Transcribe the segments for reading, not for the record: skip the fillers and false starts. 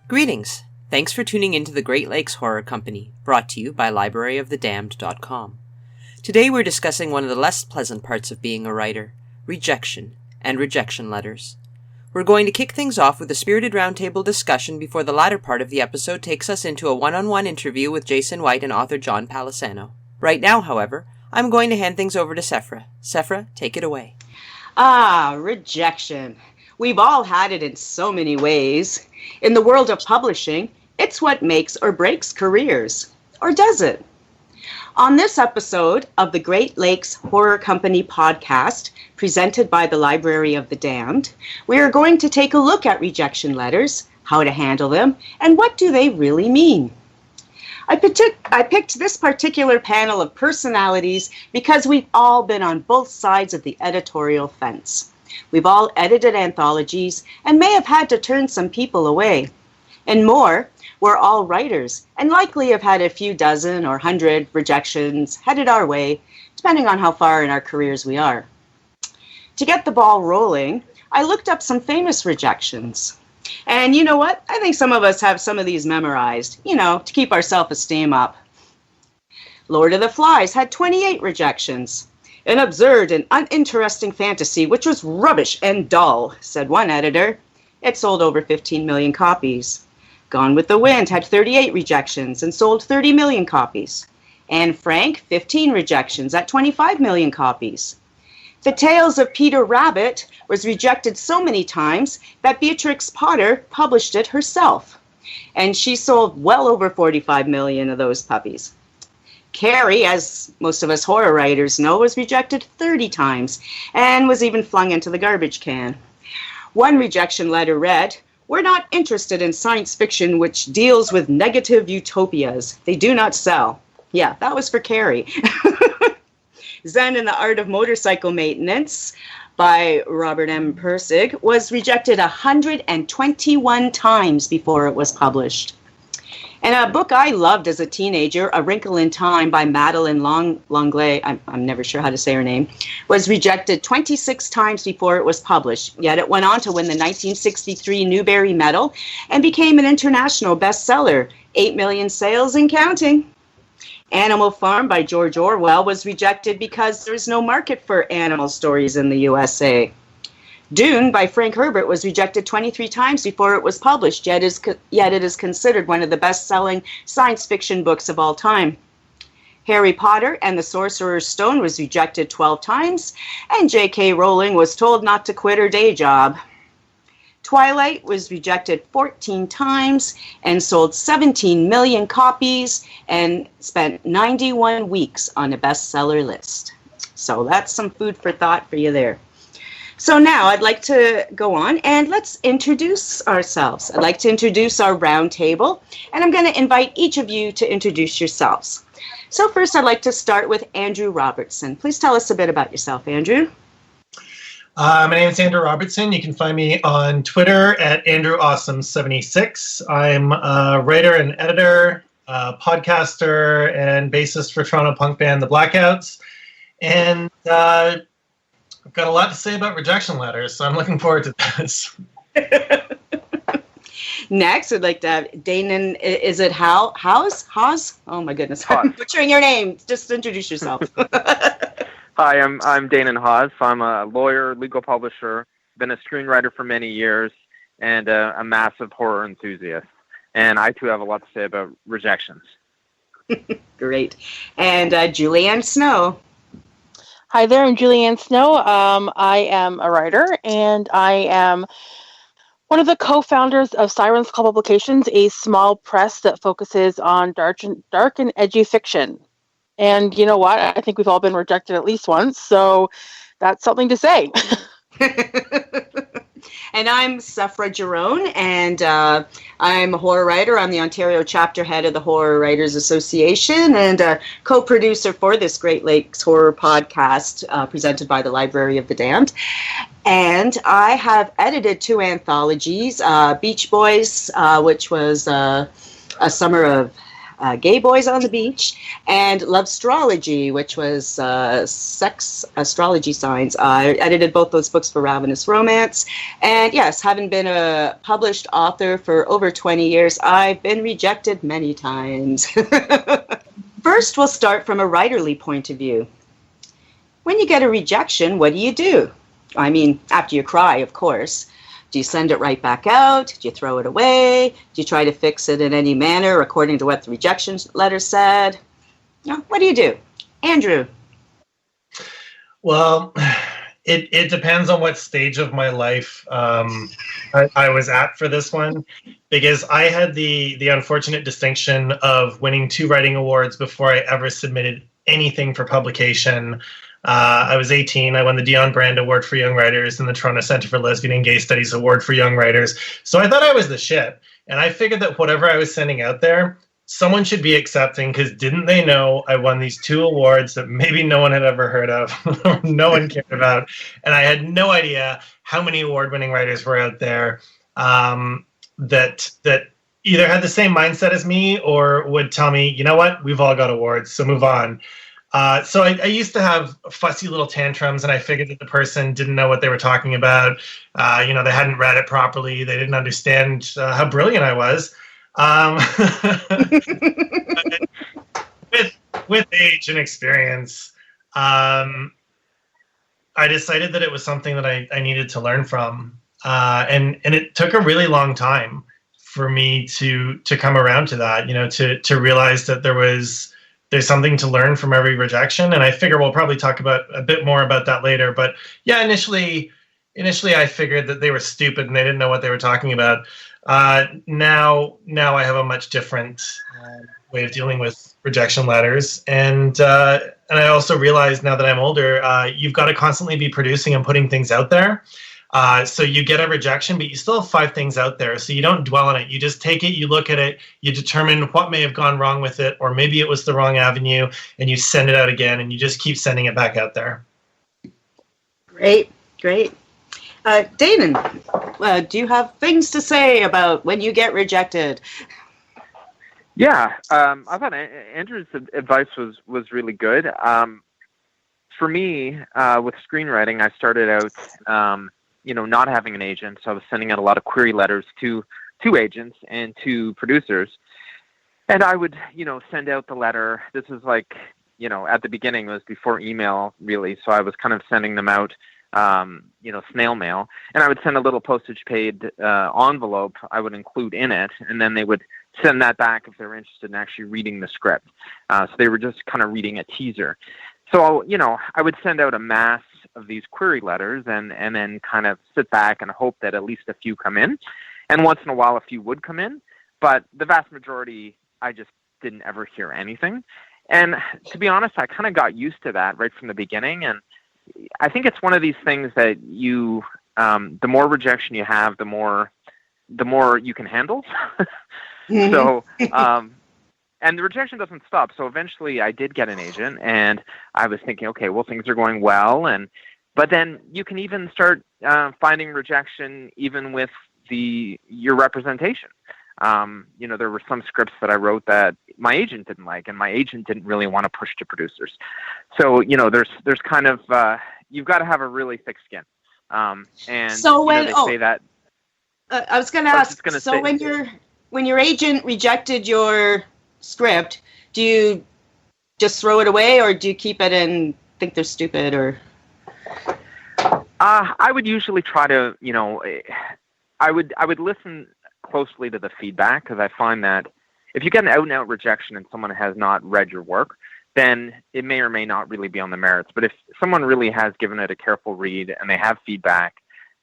Greetings! Thanks for tuning into the Great Lakes Horror Company, brought to you by libraryofthedamned.com. Today we're discussing one of the less pleasant parts of being a writer, rejection, and rejection letters. We're going to kick things off with a spirited roundtable discussion before the latter part of the episode takes us into a one-on-one interview with Jason White and author John Palisano. Right now, however, I'm going to hand things over to Sephera. Sephera, take it away. Rejection. We've all had it in so many ways. In the world of publishing, it's what makes or breaks careers. Or does it? On this episode of the Great Lakes Horror Company podcast, presented by the Library of the Damned, we are going to take a look at rejection letters, how to handle them, and what do they really mean. I picked this particular panel of personalities because we've all been on both sides of the editorial fence. We've all edited anthologies and may have had to turn some people away. And more, we're all writers and likely have had a few dozen or 100 rejections headed our way, depending on how far in our careers we are. To get the ball rolling, I looked up some famous rejections. And you know what? I think some of us have some of these memorized, to keep our self-esteem up. Lord of the Flies had 28 rejections. An absurd and uninteresting fantasy which was rubbish and dull, said one editor. It sold over 15 million copies. Gone with the Wind had 38 rejections and sold 30 million copies. Anne Frank, 15 rejections at 25 million copies. The Tales of Peter Rabbit was rejected so many times that Beatrix Potter published it herself. And she sold well over 45 million of those puppies. Carrie, as most of us horror writers know, was rejected 30 times and was even flung into the garbage can. One rejection letter read, "We're not interested in science fiction which deals with negative utopias. They do not sell." Yeah, that was for Carrie. Zen and the Art of Motorcycle Maintenance by Robert M. Pirsig was rejected 121 times before it was published. And a book I loved as a teenager, A Wrinkle in Time by Madeleine L'Anglais, I'm never sure how to say her name, was rejected 26 times before it was published. Yet it went on to win the 1963 Newbery Medal and became an international bestseller, 8 million sales and counting. Animal Farm by George Orwell was rejected because there's no market for animal stories in the USA. Dune by Frank Herbert was rejected 23 times before it was published, yet it is considered one of the best-selling science fiction books of all time. Harry Potter and the Sorcerer's Stone was rejected 12 times, and J.K. Rowling was told not to quit her day job. Twilight was rejected 14 times and sold 17 million copies and spent 91 weeks on a bestseller list. So that's some food for thought for you there. So now I'd like to go on and let's introduce ourselves. I'd like to introduce our round table, and I'm going to invite each of you to introduce yourselves. So first I'd like to start with Andrew Robertson. Please tell us a bit about yourself, Andrew. My name is Andrew Robertson. You can find me on Twitter at AndrewAwesome76. I'm a writer and editor, podcaster, and bassist for Toronto punk band The Blackouts. And I've got a lot to say about rejection letters, so I'm looking forward to this. Next, I'd like to have Danann. Is it Hawes? Hawes? Oh my goodness, I'm butchering your name. Just introduce yourself. Hi, I'm Danann Hawes. I'm a lawyer, legal publisher, been a screenwriter for many years, and a massive horror enthusiast. And I too have a lot to say about rejections. Great. And Julianne Snow. Hi there, I'm Julianne Snow. I am a writer, and I am one of the co-founders of Sirens Call Publications, a small press that focuses on dark and edgy fiction. And you know what? I think we've all been rejected at least once, so that's something to say. And I'm Sephera Giron, and I'm a horror writer. I'm the Ontario chapter head of the Horror Writers Association and a co-producer for this Great Lakes Horror podcast presented by the Library of the Damned. And I have edited 2 anthologies, Beach Boys, which was a summer of Gay Boys on the Beach, and Lovestrology, which was sex astrology signs. I edited both those books for Ravenous Romance. And yes, having been a published author for over 20 years, I've been rejected many times. First, we'll start from a writerly point of view. When you get a rejection, what do? I mean, after you cry, of course. Do you send it right back out? Do you throw it away? Do you try to fix it in any manner according to what the rejection letter said? What do you do? Andrew? Well, it depends on what stage of my life I was at for this one, because I had the unfortunate distinction of winning 2 writing awards before I ever submitted anything for publication. I was 18. I won the Dion Brand Award for Young Writers and the Toronto Centre for Lesbian and Gay Studies Award for Young Writers. So I thought I was the shit. And I figured that whatever I was sending out there, someone should be accepting, because didn't they know I won these 2 awards that maybe no one had ever heard of, or no one cared about. And I had no idea how many award-winning writers were out there that either had the same mindset as me or would tell me, you know what, we've all got awards, so move on. So I used to have fussy little tantrums, and I figured that the person didn't know what they were talking about. They hadn't read it properly. They didn't understand how brilliant I was. With age and experience, I decided that it was something that I needed to learn from. And it took a really long time for me to come around to that, to realize that there's something to learn from every rejection. And I figure we'll probably talk about a bit more about that later. But yeah, initially I figured that they were stupid and they didn't know what they were talking about. Now I have a much different way of dealing with rejection letters. And I also realize now that I'm older, you've got to constantly be producing and putting things out there. So you get a rejection, but you still have 5 things out there. So you don't dwell on it. You just take it, you look at it, you determine what may have gone wrong with it, or maybe it was the wrong avenue, and you send it out again, and you just keep sending it back out there. Great. Danann, do you have things to say about when you get rejected? Yeah, I thought Andrew's advice was really good. For me, with screenwriting, I started out, not having an agent, so I was sending out a lot of query letters to agents and to producers. And I would, send out the letter. This was like, at the beginning, it was before email, really, so I was kind of sending them out, snail mail. And I would send a little postage-paid envelope I would include in it, and then they would send that back if they were interested in actually reading the script. So they were just kind of reading a teaser. So, I would send out a mass of these query letters and then kind of sit back and hope that at least a few come in. And once in a while, a few would come in. But the vast majority, I just didn't ever hear anything. And to be honest, I kind of got used to that right from the beginning. And I think it's one of these things that the more rejection you have, the more you can handle. Mm-hmm. So, and the rejection doesn't stop. So eventually I did get an agent, and I was thinking, okay, well, things are going well. But then you can even start finding rejection even with your representation. There were some scripts that I wrote that my agent didn't like, and my agent didn't really want to push to producers. So, there's kind of, you've got to have a really thick skin. And so when, they say that. I was going to ask, when your agent rejected your script, do you just throw it away, or do you keep it and think they're stupid, or? I would usually try to, I would listen closely to the feedback, because I find that if you get an out-and-out rejection and someone has not read your work, then it may or may not really be on the merits. But if someone really has given it a careful read and they have feedback,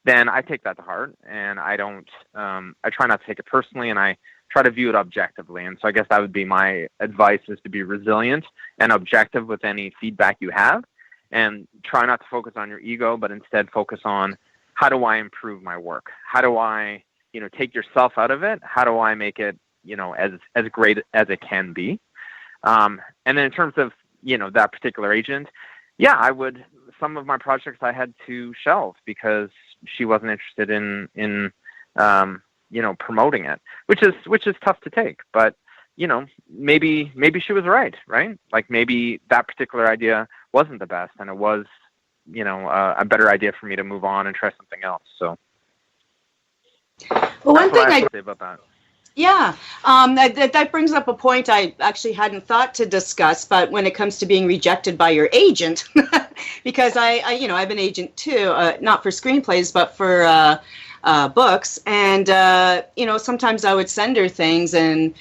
then I take that to heart, and I don't, I try not to take it personally, and I try to view it objectively. And so I guess that would be my advice, is to be resilient and objective with any feedback you have, and try not to focus on your ego, but instead focus on, how do I improve my work? How do I, take yourself out of it? How do I make it, as great as it can be? And then in terms of, that particular agent, yeah, some of my projects I had to shelve because she wasn't interested in promoting it, which is tough to take. But maybe she was right? Like maybe that particular idea wasn't the best, and it was, a better idea for me to move on and try something else. So, well, one thing I have to say about that. Yeah, that brings up a point I actually hadn't thought to discuss. But when it comes to being rejected by your agent, because I'm an agent too, not for screenplays, but for books. And sometimes I would send her things, and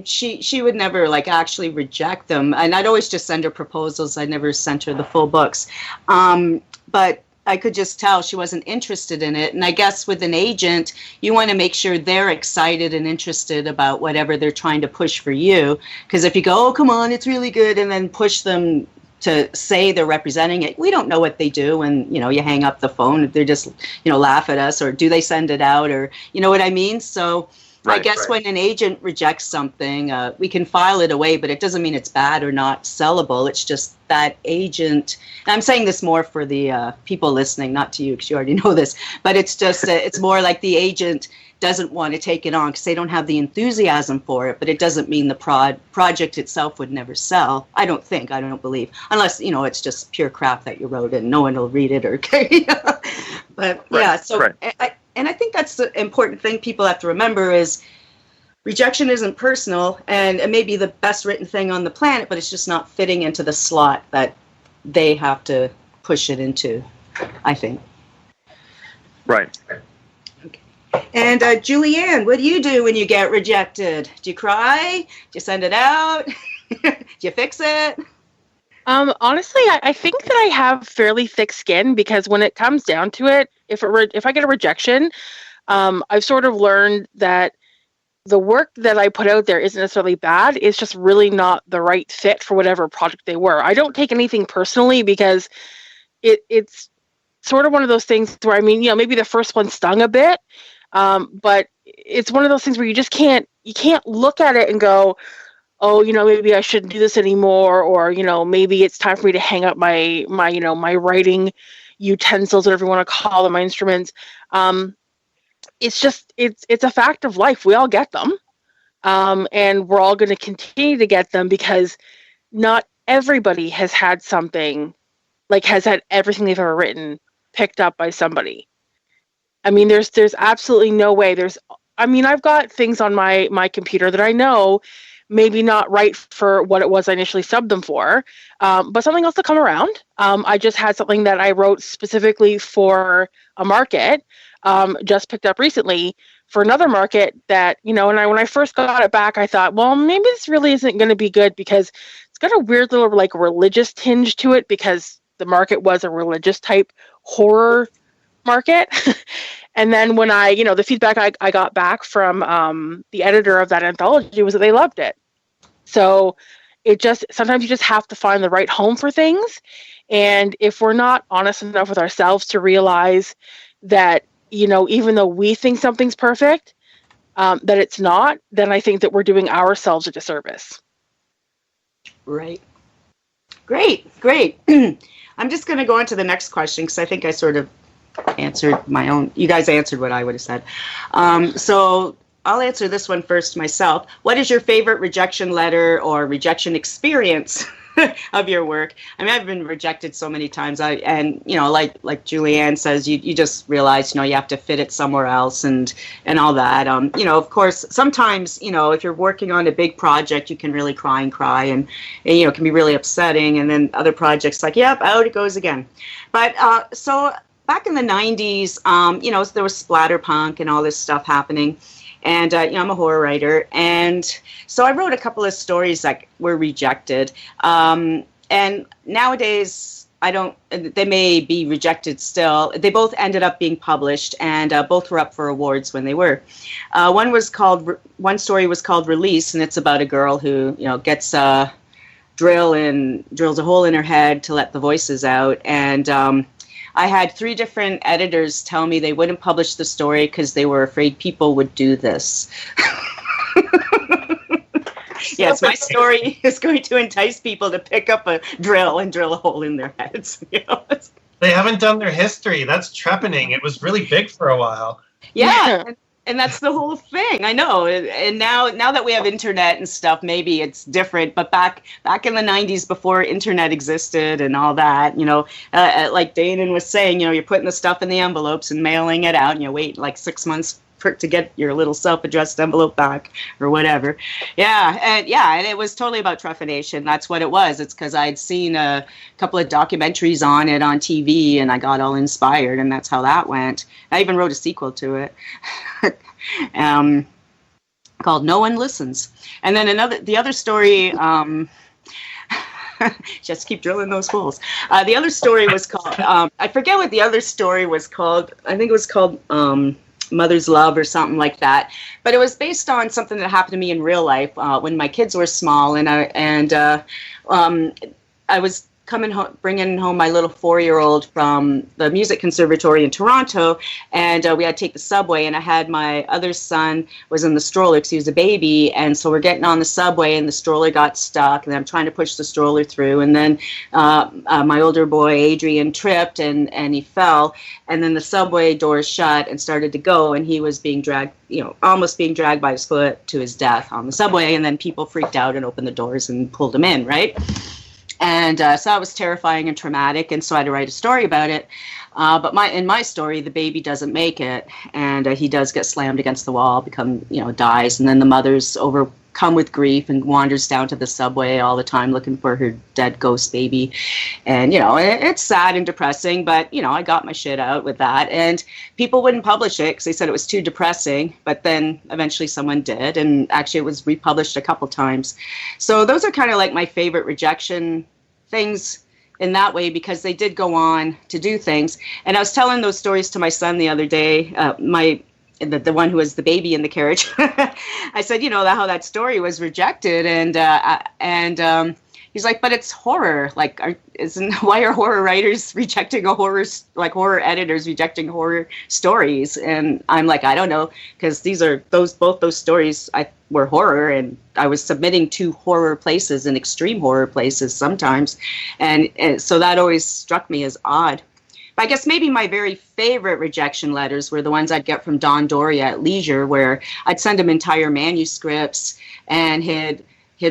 she would never actually reject them. And I'd always just send her proposals. I never sent her the full books, but I could just tell she wasn't interested in it. And I guess with an agent, you want to make sure they're excited and interested about whatever they're trying to push for you. Because if you go, oh, come on, it's really good, and then push them to say they're representing it, we don't know what they do when, you hang up the phone. If they're just, laugh at us, or do they send it out, or, you know what I mean? So I guess when an agent rejects something, we can file it away, but it doesn't mean it's bad or not sellable. It's just that agent, and I'm saying this more for the people listening, not to you, because you already know this, but it's just, it's more like the agent doesn't want to take it on because they don't have the enthusiasm for it, but it doesn't mean the project itself would never sell. I don't believe, unless, it's just pure crap that you wrote and no one will read it, or, but yeah, so and I think that's the important thing people have to remember is rejection isn't personal, and it may be the best written thing on the planet, but it's just not fitting into the slot that they have to push it into, I think. Right. Okay. And Julianne, what do you do when you get rejected? Do you cry? Do you send it out? Do you fix it? Honestly, I think that I have fairly thick skin, because when it comes down to it, if I get a rejection, I've sort of learned that the work that I put out there isn't necessarily bad. It's just really not the right fit for whatever project they were. I don't take anything personally, because it's sort of one of those things where, maybe the first one stung a bit, but it's one of those things where you can't look at it and go, oh, maybe I shouldn't do this anymore, or, maybe it's time for me to hang up my writing utensils, whatever you want to call them, my instruments. It's just, it's a fact of life. We all get them. And we're all going to continue to get them, because not everybody has had something, has had everything they've ever written picked up by somebody. There's absolutely no way. I've got things on my computer that I know maybe not right for what it was I initially subbed them for, but something else to come around. I just had something that I wrote specifically for a market, just picked up recently for another market that, and when I first got it back, I thought, well, maybe this really isn't going to be good, because it's got a weird little religious tinge to it, because the market was a religious type horror market. And then when the feedback I got back from the editor of that anthology was that they loved it. So sometimes you just have to find the right home for things. And if we're not honest enough with ourselves to realize that, even though we think something's perfect, that it's not, then I think that we're doing ourselves a disservice. Right. Great. I'm just going to go on to the next question, because I think I sort of answered my own. You guys answered what I would have said. So I'll answer this one first myself. What is your favorite rejection letter or rejection experience of your work? I've been rejected so many times. Like Julianne says, you just realize, you have to fit it somewhere else and all that. Of course, sometimes, if you're working on a big project, you can really cry, and it can be really upsetting. And then other projects, yep, out it goes again. But so back in the 90s, there was splatterpunk and all this stuff happening. And, I'm a horror writer. And so I wrote a couple of stories that were rejected. And nowadays, they may be rejected still. They both ended up being published, and both were up for awards when they were. One story was called Release, and it's about a girl who, gets a drill and drills a hole in her head to let the voices out. And I had 3 different editors tell me they wouldn't publish the story because they were afraid people would do this. Yes, my story is going to entice people to pick up a drill and drill a hole in their heads. They haven't done their history. That's trepanning. It was really big for a while. Yeah. And that's the whole thing. I know. And now that we have internet and stuff, maybe it's different. But back in the 90s, before internet existed and all that, like Danann was saying, you're putting the stuff in the envelopes and mailing it out, and you wait like 6 months to get your little self-addressed envelope back or whatever. And it was totally about trephination. That's what it was. It's because I'd seen a couple of documentaries on it on TV, and I got all inspired, and that's how that went. I even wrote a sequel to it. Called No One Listens. And then the other story, just keep drilling those holes. The other story was called, I forget what the other story was called. I think it was called Mother's Love or something like that. But it was based on something that happened to me in real life when my kids were small, and I was bringing home my little 4-year-old from the music conservatory in Toronto, and we had to take the subway, and I had my other son was in the stroller because he was a baby, and so we're getting on the subway, and the stroller got stuck, and I'm trying to push the stroller through, and then my older boy Adrian tripped and he fell, and then the subway doors shut and started to go, and he was being dragged, almost being dragged by his foot to his death on the subway, and then people freaked out and opened the doors and pulled him in, right? And so that was terrifying and traumatic, and so I had to write a story about it. But in my story, the baby doesn't make it, and he does get slammed against the wall, dies, and then the mother's overcome with grief and wanders down to the subway all the time looking for her dead ghost baby. And, it's sad and depressing, but, I got my shit out with that. And people wouldn't publish it because they said it was too depressing, but then eventually someone did, and actually it was republished a couple times. So those are kind of like my favorite rejection things in that way, because they did go on to do things. And I was telling those stories to my son the other day, the one who was the baby in the carriage. I said, how that story was rejected, and he's like, but it's horror. Like, why are horror writers rejecting horror editors rejecting horror stories? And I'm like, I don't know, because both those stories were horror, and I was submitting to horror places and extreme horror places sometimes, and so that always struck me as odd. But I guess maybe my very favorite rejection letters were the ones I'd get from Don Doria at Leisure, where I'd send him entire manuscripts, and he'd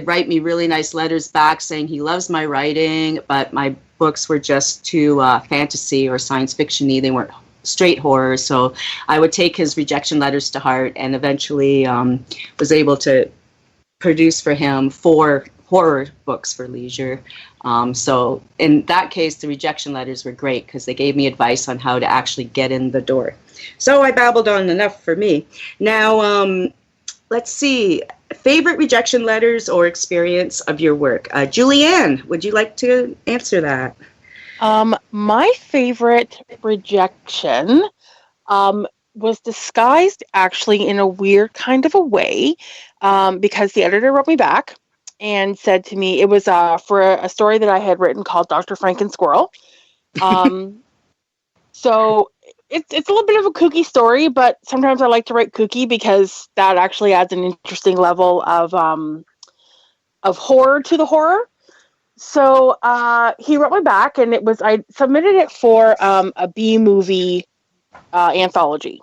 write me really nice letters back saying he loves my writing, but my books were just too fantasy or science fiction-y. They weren't straight horror. So I would take his rejection letters to heart, and eventually was able to produce for him 4 horror books for Leisure. So in that case, the rejection letters were great because they gave me advice on how to actually get in the door. So I babbled on enough for me. Now, let's see. Favorite rejection letters or experience of your work? Julianne, would you like to answer that? My favorite rejection was disguised actually in a weird kind of a way, because the editor wrote me back and said to me, it was for a story that I had written called Dr. Franken Squirrel. So it's a little bit of a kooky story, but sometimes I like to write kooky because that actually adds an interesting level of horror to the horror. So he wrote me back, and I submitted it for a B-movie anthology.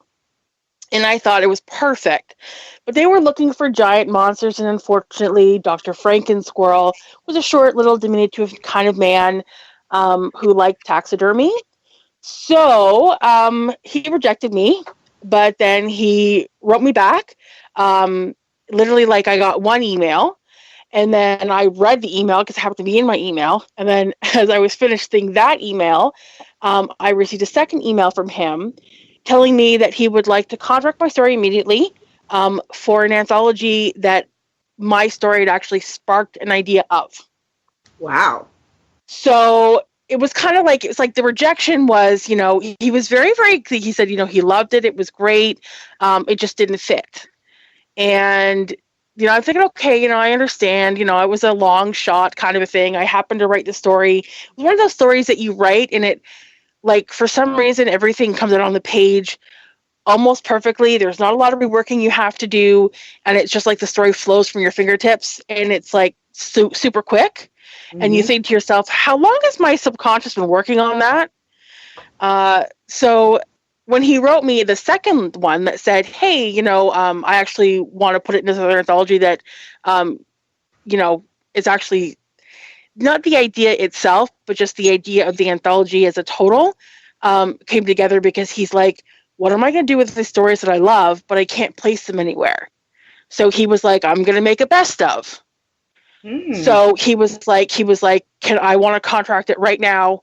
And I thought it was perfect. But they were looking for giant monsters, and unfortunately, Dr. Franken Squirrel was a short, little, diminutive kind of man who liked taxidermy. So he rejected me, but then he wrote me back. Literally, I got one email, and then I read the email because it happened to be in my email. And then as I was finishing that email, I received a second email from him telling me that he would like to contract my story immediately for an anthology that my story had actually sparked an idea of. Wow. So it was kind of like, the rejection was, he was very, very, he said, he loved it. It was great. It just didn't fit. And, I'm thinking, okay, I understand, it was a long shot kind of a thing. I happened to write the story. It was one of those stories that you write and it, for some reason, everything comes out on the page almost perfectly. There's not a lot of reworking you have to do. And it's just the story flows from your fingertips, and it's super quick. Mm-hmm. And you think to yourself, how long has my subconscious been working on that? So when he wrote me the second one that said, hey, I actually want to put it in this other anthology that, is actually not the idea itself, but just the idea of the anthology as a total, came together because he's like, what am I going to do with the stories that I love, but I can't place them anywhere? So he was like, I'm going to make a best of. So he was like, I want to contract it right now.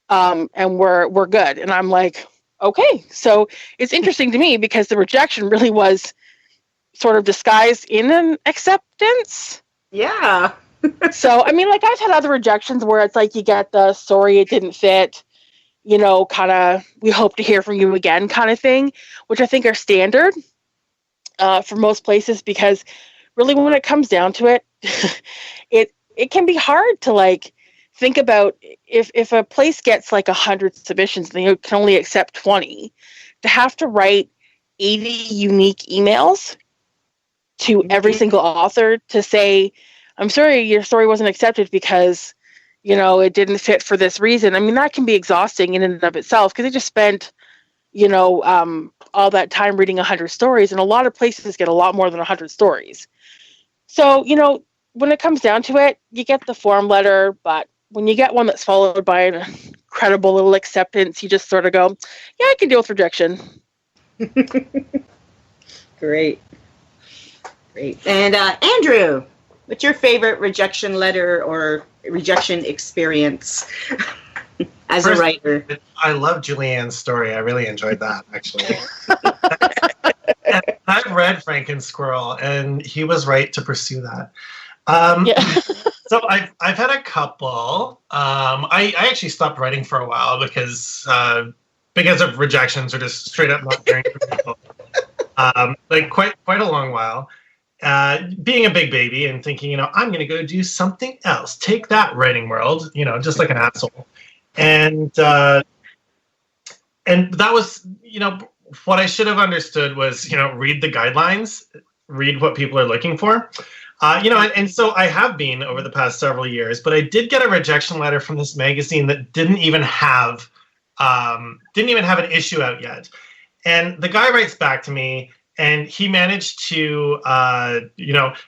And we're good. And I'm like, okay. So it's interesting to me because the rejection really was sort of disguised in an acceptance. Yeah. So, I mean, like, I've had other rejections where it's like you get the sorry it didn't fit, kind of we hope to hear from you again kind of thing, which I think are standard for most places, because really when it comes down to it, it can be hard to like think about if a place gets like 100 submissions and they can only accept 20, to have to write 80 unique emails to every single author to say, I'm sorry, your story wasn't accepted because, it didn't fit for this reason. I mean, that can be exhausting in and of itself because they just spent, all that time reading 100 stories, and a lot of places get a lot more than 100 stories. So, when it comes down to it, you get the form letter, but when you get one that's followed by an incredible little acceptance, you just sort of go, yeah, I can deal with rejection. Great. And Andrew, what's your favorite rejection letter or rejection experience as a writer? I love Julianne's story. I really enjoyed that, actually. And I've read Franken Squirrel, and he was right to pursue that. So I've had a couple. I actually stopped writing for a while because of rejections or just straight up not caring for people. Like quite a long while. Being a big baby and thinking, I'm going to go do something else. Take that, writing world, just like an asshole. And that was, what I should have understood was, read the guidelines, read what people are looking for. And so I have been over the past several years, but I did get a rejection letter from this magazine that didn't even have an issue out yet. And the guy writes back to me, and he managed to,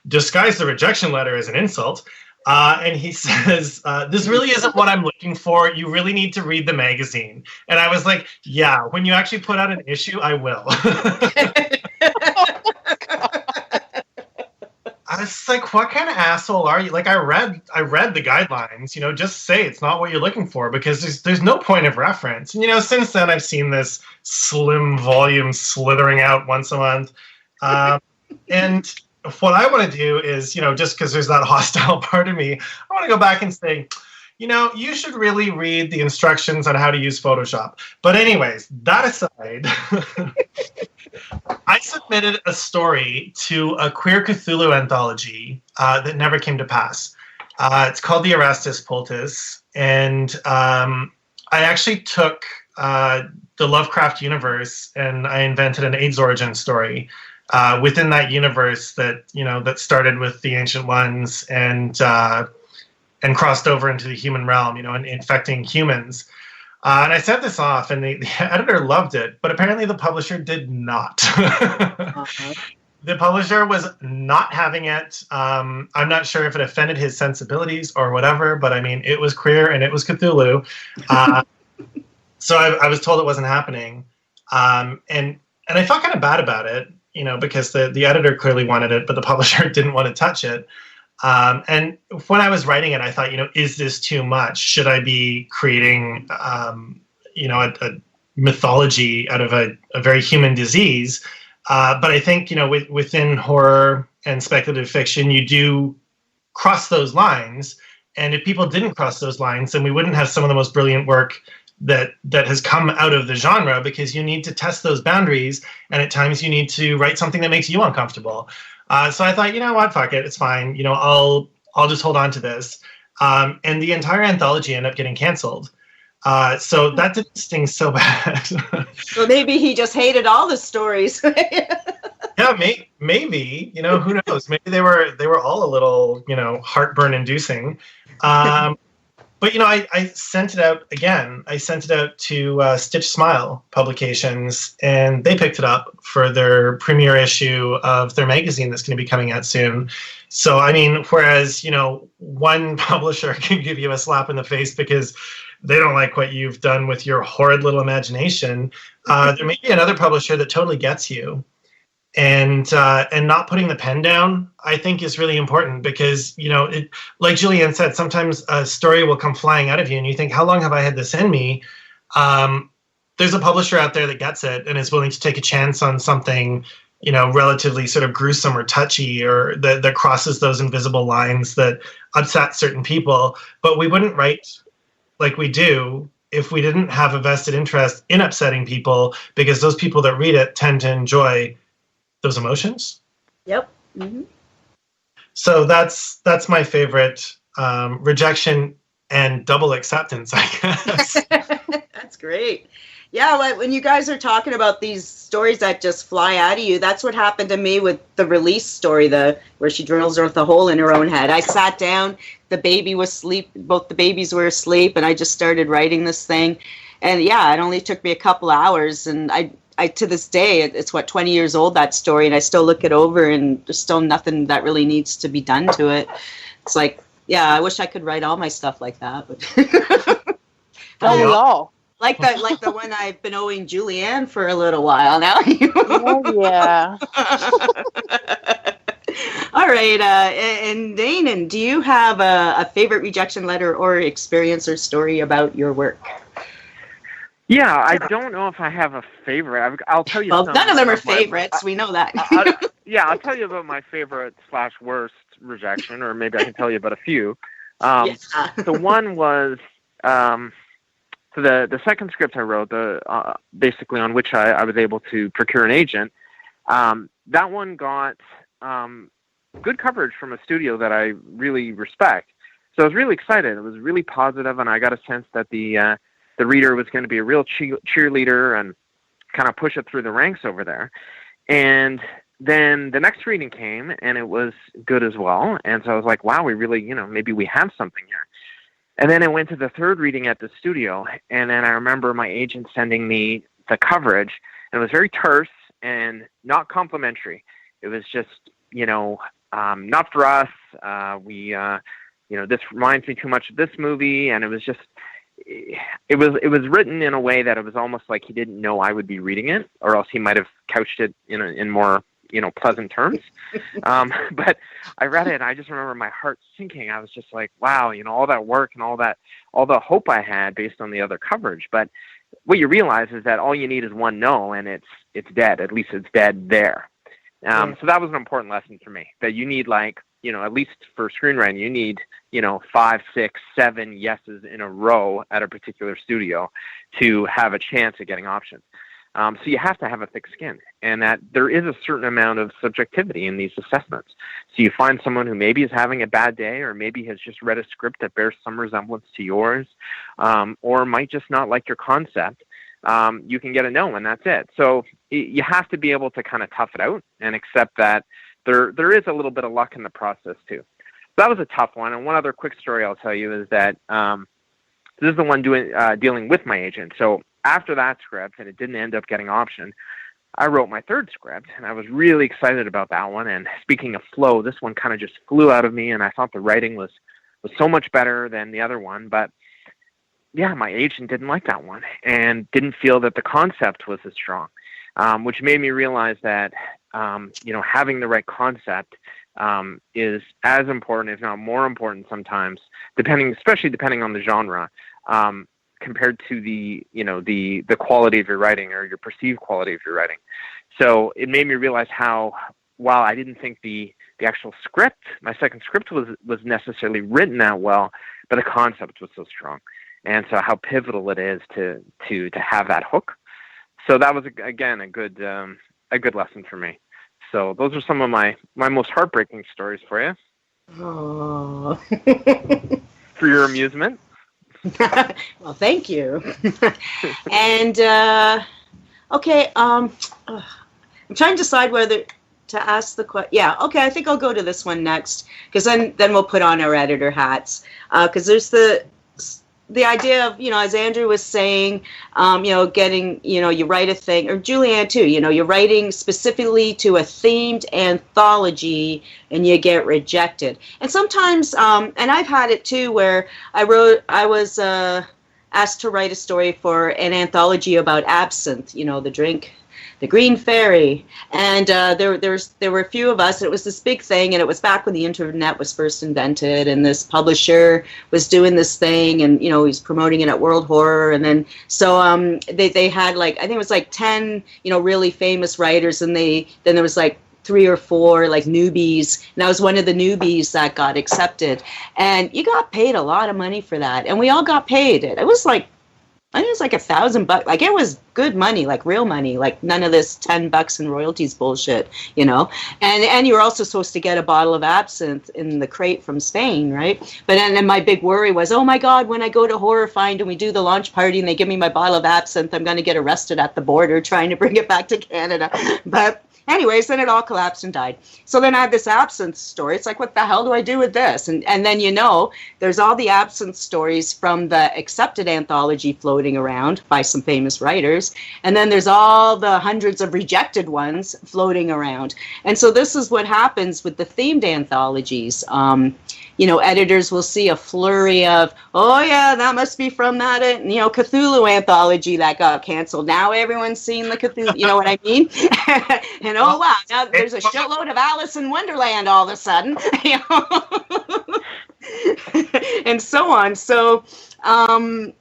disguise the rejection letter as an insult. And he says, this really isn't what I'm looking for. You really need to read the magazine. And I was like, yeah, when you actually put out an issue, I will. I was like, what kind of asshole are you? Like, I read the guidelines, just say it's not what you're looking for, because there's no point of reference. And, since then I've seen this slim volume slithering out once a month. And what I want to do is, just because there's that hostile part of me, I want to go back and say, you should really read the instructions on how to use Photoshop. But anyways, that aside, I submitted a story to a queer Cthulhu anthology that never came to pass. It's called the Erastus Poultice, and I actually took the Lovecraft universe and I invented an AIDS origin story within that universe that that started with the Ancient Ones and crossed over into the human realm, and infecting humans. And I sent this off, and the editor loved it, but apparently the publisher did not. Uh-huh. The publisher was not having it. I'm not sure if it offended his sensibilities or whatever, but I mean, it was queer and it was Cthulhu. So I was told it wasn't happening. And I felt kind of bad about it, because the editor clearly wanted it, but the publisher didn't want to touch it. And when I was writing it, I thought, is this too much? Should I be creating, a mythology out of a very human disease? But I think, within horror and speculative fiction, you do cross those lines. And if people didn't cross those lines, then we wouldn't have some of the most brilliant work that has come out of the genre, because you need to test those boundaries. And at times you need to write something that makes you uncomfortable. So I thought, what, fuck it, it's fine. I'll just hold on to this. And the entire anthology ended up getting canceled. So that didn't sting so bad. So maybe he just hated all the stories. Yeah, maybe. Who knows? Maybe they were all a little, heartburn inducing. But, I sent it out again. I sent it out to Stitch Smile Publications, and they picked it up for their premiere issue of their magazine that's going to be coming out soon. So, whereas, one publisher can give you a slap in the face because they don't like what you've done with your horrid little imagination, there may be another publisher that totally gets you. And not putting the pen down, I think, is really important because, like Julianne said, sometimes a story will come flying out of you and you think, how long have I had this in me? There's a publisher out there that gets it and is willing to take a chance on something, relatively sort of gruesome or touchy or that crosses those invisible lines that upset certain people. But we wouldn't write like we do if we didn't have a vested interest in upsetting people, because those people that read it tend to enjoy those emotions. Yep. Mm-hmm. So that's my favorite, rejection and double acceptance, I guess. That's great. Yeah, when you guys are talking about these stories that just fly out of you, that's what happened to me with the Release story, where she drills her with a hole in her own head. I sat down, the baby was asleep, both the babies were asleep, and I just started writing this thing. And yeah, it only took me a couple hours, and I to this day, it's 20 years old, that story, and I still look it over, and there's still nothing that really needs to be done to it. It's like, yeah, I wish I could write all my stuff like that. But We all. like the one I've been owing Julianne for a little while now. Oh, yeah. All right, and Danann, do you have a favorite rejection letter or experience or story about your work? Yeah, I don't know if I have a favorite. I'll tell you. Well, none of them are favorites. We know that. I'll tell you about my favorite / worst rejection, or maybe I can tell you about a few. The one was so the second script I wrote, basically on which I was able to procure an agent. That one got good coverage from a studio that I really respect. So I was really excited. It was really positive, and I got a sense that the reader was going to be a real cheerleader and kind of push it through the ranks over there. And then the next reading came, and it was good as well. And so I was like, wow, we really, maybe we have something here. And then I went to the third reading at the studio, and then I remember my agent sending me the coverage, and it was very terse and not complimentary. It was just, not for us. This reminds me too much of this movie, and it was just, it was written in a way that it was almost like he didn't know I would be reading it, or else he might have couched it in more pleasant terms. But I read it, and I just remember my heart sinking. I was just like, wow, all that work and all the hope I had based on the other coverage. But what you realize is that all you need is one no, and it's dead. At least it's dead there. So that was an important lesson for me, that you need, at least for screenwriting, you need, 5, 6, 7 yeses in a row at a particular studio to have a chance at getting options. So you have to have a thick skin, and that there is a certain amount of subjectivity in these assessments. So you find someone who maybe is having a bad day, or maybe has just read a script that bears some resemblance to yours, or might just not like your concept. You can get a no, and that's it. So you have to be able to kind of tough it out and accept that there is a little bit of luck in the process too. So that was a tough one. And one other quick story I'll tell you is that this is the one dealing with my agent. So after that script, and it didn't end up getting optioned, I wrote my third script, and I was really excited about that one. And speaking of flow, this one kind of just flew out of me, and I thought the writing was so much better than the other one. But yeah, my agent didn't like that one and didn't feel that the concept was as strong, which made me realize that, having the right concept is as important, if not more important sometimes, especially depending on the genre, compared to the quality of your writing or your perceived quality of your writing. So it made me realize how, while I didn't think the actual script, my second script was necessarily written that well, but the concept was so strong. And so how pivotal it is to have that hook. So that was, again, a good lesson for me. So those are some of my most heartbreaking stories for you. Oh. For your amusement. Well, thank you. And okay, I'm trying to decide whether to ask the question. Yeah, okay, I think I'll go to this one next, because then we'll put on our editor hats. Because there's the idea of, as Andrew was saying, getting, you write a thing, or Julianne too, you're writing specifically to a themed anthology and you get rejected. And sometimes, and I've had it too, where I was asked to write a story for an anthology about absinthe, the drink, the Green Fairy, and there were a few of us, and it was this big thing, and it was back when the internet was first invented, and this publisher was doing this thing, and he was promoting it at World Horror, and then so they had I think it was 10 really famous writers, and then there was 3 or 4 newbies, and I was one of the newbies that got accepted, and you got paid a lot of money for that, and we all got paid. It was I think it was $1,000. It was good money, real money, none of this $10 in royalties bullshit, And you were also supposed to get a bottle of absinthe in the crate from Spain, right? But then my big worry was, oh my God, when I go to Horror Find and we do the launch party and they give me my bottle of absinthe, I'm going to get arrested at the border trying to bring it back to Canada. But anyways, then it all collapsed and died. So then I had this absinthe story. It's what the hell do I do with this? And then, there's all the absinthe stories from the accepted anthology floating around by some famous writers. And then there's all the hundreds of rejected ones floating around. And so this is what happens with the themed anthologies. Editors will see a flurry of, oh yeah, that must be from that, Cthulhu anthology that got canceled. Now everyone's seen the Cthulhu, you know what I mean? And oh wow, now there's a shitload of Alice in Wonderland all of a sudden, and so on. So, so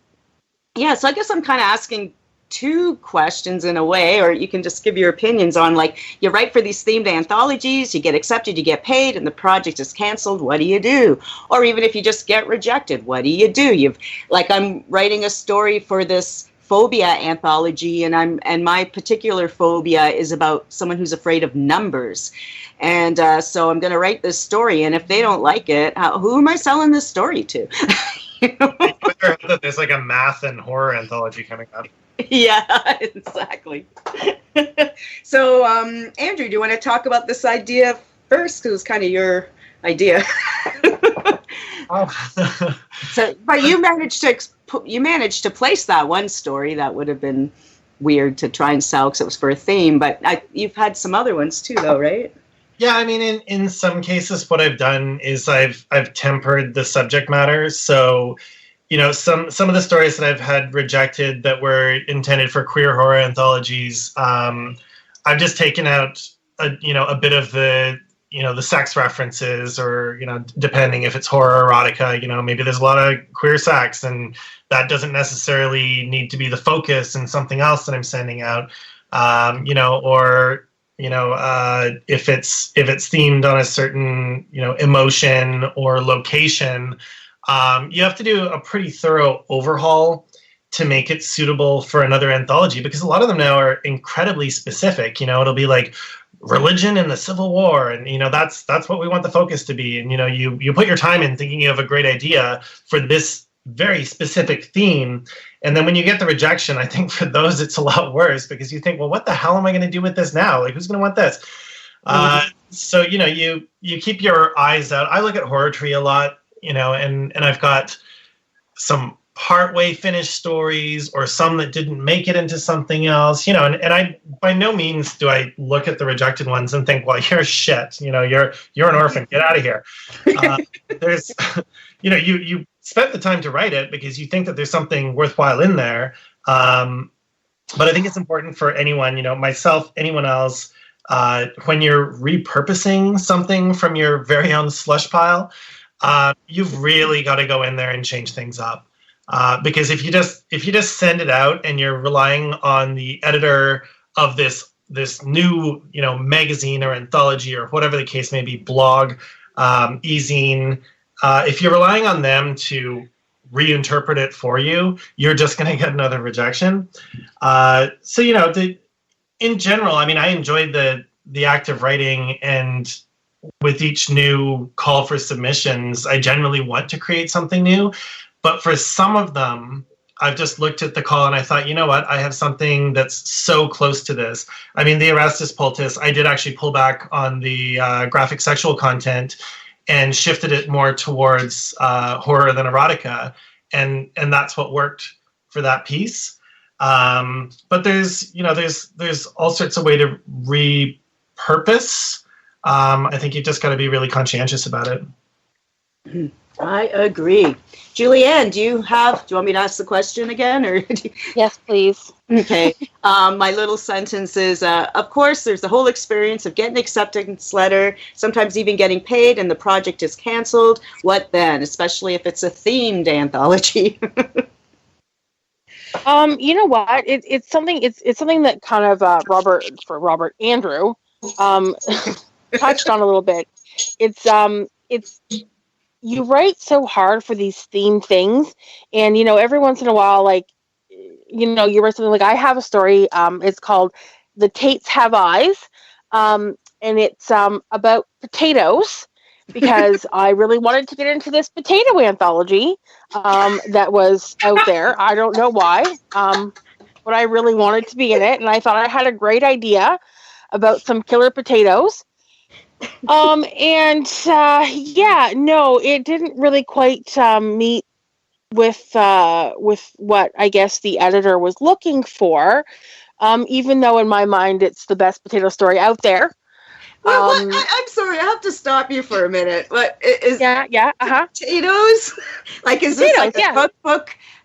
I guess I'm kind of asking 2 questions in a way, or you can just give your opinions on you write for these themed anthologies, you get accepted, you get paid, and the project is canceled. What do you do? Or even if you just get rejected, what do you do? I'm writing a story for this phobia anthology, and my particular phobia is about someone who's afraid of numbers. And so I'm going to write this story, and if they don't like it, who am I selling this story to? There's a math and horror anthology coming up. Yeah, exactly. So, Andrew, do you want to talk about this idea first? Because it's kind of your idea. So, but you managed to place that one story that would have been weird to try and sell because it was for a theme. But you've had some other ones too, though, right? Yeah, I mean, in some cases, what I've done is I've tempered the subject matter. So, some of the stories that I've had rejected that were intended for queer horror anthologies, I've just taken out a bit of the sex references, or depending if it's horror or erotica, maybe there's a lot of queer sex, and that doesn't necessarily need to be the focus and something else that I'm sending out, or if it's themed on a certain emotion or location. You have to do a pretty thorough overhaul to make it suitable for another anthology, because a lot of them now are incredibly specific. It'll be religion and the Civil War, and that's what we want the focus to be. And you put your time in thinking you have a great idea for this very specific theme, and then when you get the rejection, I think for those it's a lot worse, because you think, well, what the hell am I going to do with this now? Who's going to want this? So you keep your eyes out. I look at Horror Tree a lot. And I've got some partway finished stories, or some that didn't make it into something else, and I, by no means do I look at the rejected ones and think, well, you're shit, you're an orphan, get out of here. There's, you spent the time to write it because you think that there's something worthwhile in there. But I think it's important for anyone, myself, anyone else, when you're repurposing something from your very own slush pile, you've really got to go in there and change things up, because if you just send it out and you're relying on the editor of this new magazine or anthology or whatever the case may be, blog, e-zine, if you're relying on them to reinterpret it for you, you're just going to get another rejection. So in general, I mean, I enjoyed the act of writing, and with each new call for submissions, I generally want to create something new. But for some of them, I've just looked at the call and I thought, you know what, I have something that's so close to this. I mean, the Erastus Poultice, I did actually pull back on the graphic sexual content and shifted it more towards horror than erotica. and that's what worked for that piece. But there's all sorts of way to repurpose. I think you just got to be really conscientious about it. I agree. Julianne, do you want me to ask the question again? Or Yes, please. Okay. My little sentence is, of course, there's the whole experience of getting an acceptance letter, sometimes even getting paid, and the project is canceled. What then? Especially if it's a themed anthology. You know what? It's something that kind of Robert Andrew touched on a little bit. It's you write so hard for these themed things, and every once in a while, like you write something like I have a story. It's called "The Tates Have Eyes," and it's about potatoes because I really wanted to get into this potato anthology that was out there. I don't know why, but I really wanted to be in it, and I thought I had a great idea about some killer potatoes. It didn't really quite meet with what I guess the editor was looking for. Even though in my mind it's the best potato story out there. Well, I'm sorry, I have to stop you for a minute. What is potatoes? Like, is this like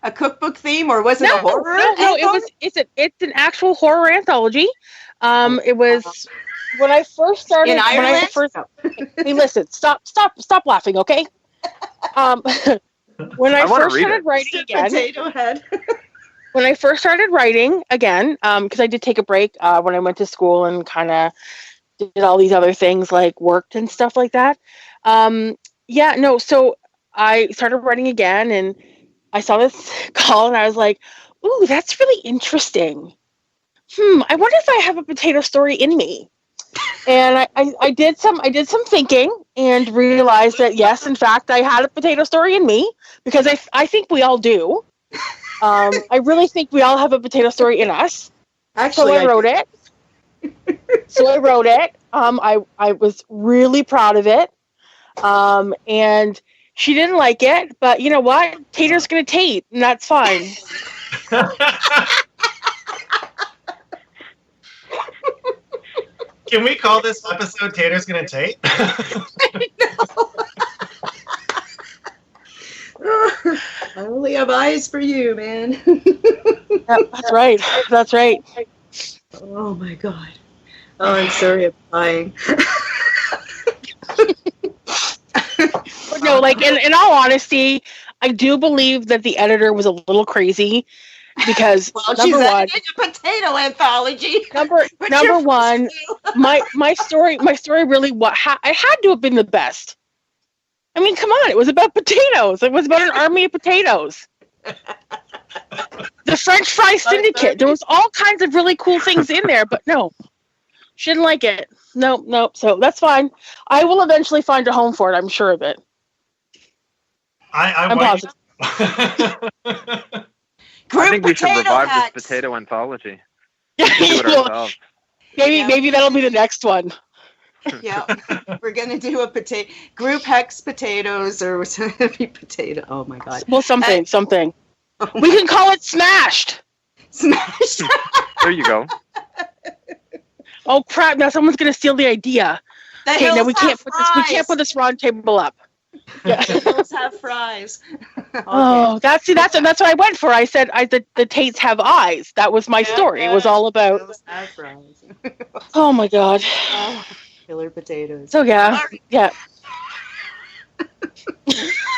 a cookbook theme, or was it a horror? No, it's an actual horror anthology. It was when I first started in Ireland. Hey, listen, stop laughing, okay? When I first started writing again, Potato head. when I first started writing again, because I did take a break when I went to school and kind of did all these other things like worked and stuff like that. So I started writing again, and I saw this call, and I was like, "Ooh, that's really interesting. I wonder if I have a potato story in me." And I did some thinking and realized that yes, in fact, I had a potato story in me, because I think we all do. I really think we all have a potato story in us. Actually, so I wrote it. I was really proud of it. And she didn't like it, but you know what? Tater's gonna tate, and that's fine. Can we call this episode "Tater's Gonna Tate"? I know. I only have eyes for you, man. That's right. That's right. Oh my God. Oh, I'm sorry, I'm crying. But no, like in all honesty, I do believe that the editor was a little crazy, because she's editing a potato anthology. Number one, my story really I had to have been the best. I mean, come on, it was about potatoes. It was about an army of potatoes. The French Fry Syndicate. There was all kinds of really cool things in there, but no, she didn't like it. Nope. So that's fine. I will eventually find a home for it. I'm sure of it. I'm positive. I think we should revive this potato anthology. Maybe that'll be the next one. Yeah, we're gonna do a group hex potatoes or heavy potato. Oh my God. Well, something. Oh, we can call it Smashed. Smashed. There you go. Oh crap! Now someone's gonna steal the idea. Okay, now we can't put this round table up. Yeah. The hills have fries. Okay. Oh, that's what I went for. I said the Tates have eyes. That was my story. It was all about. Hills have fries. Oh my God. Oh, killer potatoes. So yeah.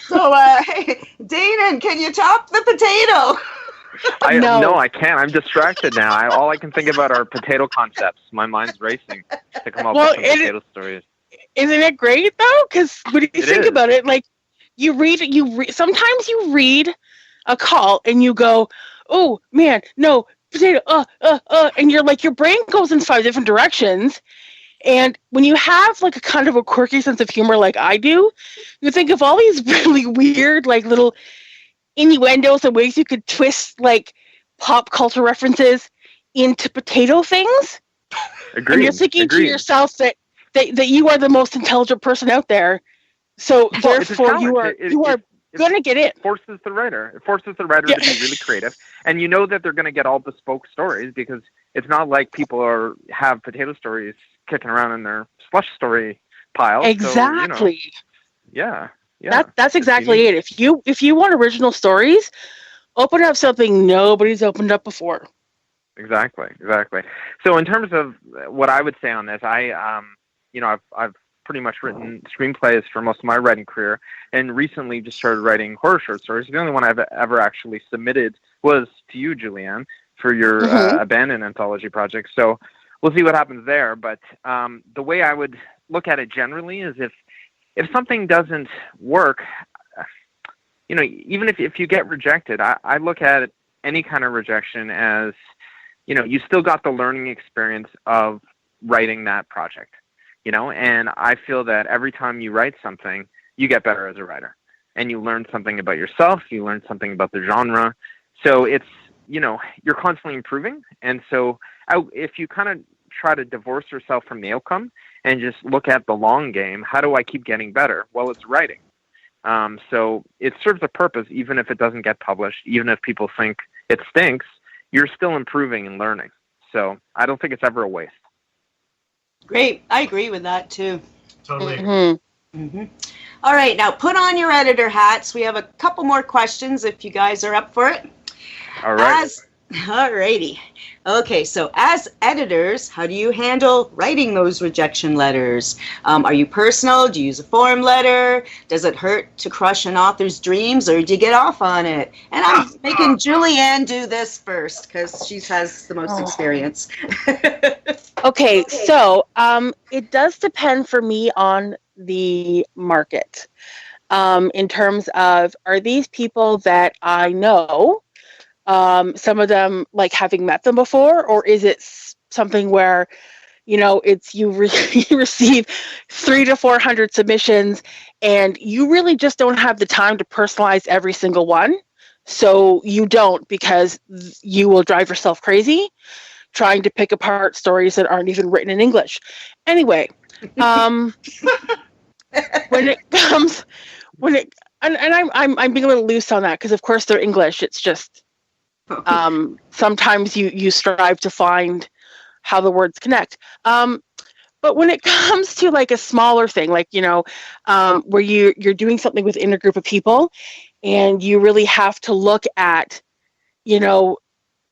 So, hey, Danann, can you top the potato? No, I can't. I'm distracted now. All I can think about are potato concepts. My mind's racing to come up with some potato stories. Isn't it great though? Because when you think about it, like sometimes you read a call and you go, "Oh man, no potato," and you're like, your brain goes in 5 different directions. And when you have like a kind of a quirky sense of humor like I do, you think of all these really weird, like little innuendos and ways you could twist like pop culture references into potato things. Agreed. And you're thinking to yourself that you are the most intelligent person out there. So therefore you are going to get in. It forces the writer to be really creative. And you know that they're going to get all bespoke stories because it's not like people have potato stories kicking around in their slush story pile. Exactly. So, yeah. That's exactly it. If you want original stories, open up something nobody's opened up before. Exactly. So in terms of what I would say on this, I've pretty much written screenplays for most of my writing career, and recently just started writing horror short stories. The only one I've ever actually submitted was to you, Julianne, for your Abandoned anthology project. So we'll see what happens there. But the way I would look at it generally is if something doesn't work, even if you get rejected, I look at any kind of rejection as, you still got the learning experience of writing that project, and I feel that every time you write something, you get better as a writer, and you learn something about yourself, you learn something about the genre. So it's, you're constantly improving. And so if you kind of try to divorce yourself from the outcome and just look at the long game, how do I keep getting better? Well, it's writing. So it serves a purpose, even if it doesn't get published, even if people think it stinks, you're still improving and learning. So I don't think it's ever a waste. Great. I agree with that too. Totally. All right, now put on your editor hats. We have a couple more questions if you guys are up for it. All right. Alrighty. Okay, so as editors, how do you handle writing those rejection letters? Are you personal? Do you use a form letter? Does it hurt to crush an author's dreams, or do you get off on it? And I'm making Julianne do this first because she has the most experience. Okay, so it does depend for me on the market. In terms of, are these people that I know? Some of them like having met them before, or is it something where, it's you receive 300 to 400 submissions and you really just don't have the time to personalize every single one. So you don't, because you will drive yourself crazy trying to pick apart stories that aren't even written in English. Anyway, I'm being a little loose on that because of course they're English. It's just, sometimes you strive to find how the words connect. But when it comes to like a smaller thing, like, where you're doing something within a group of people and you really have to look at,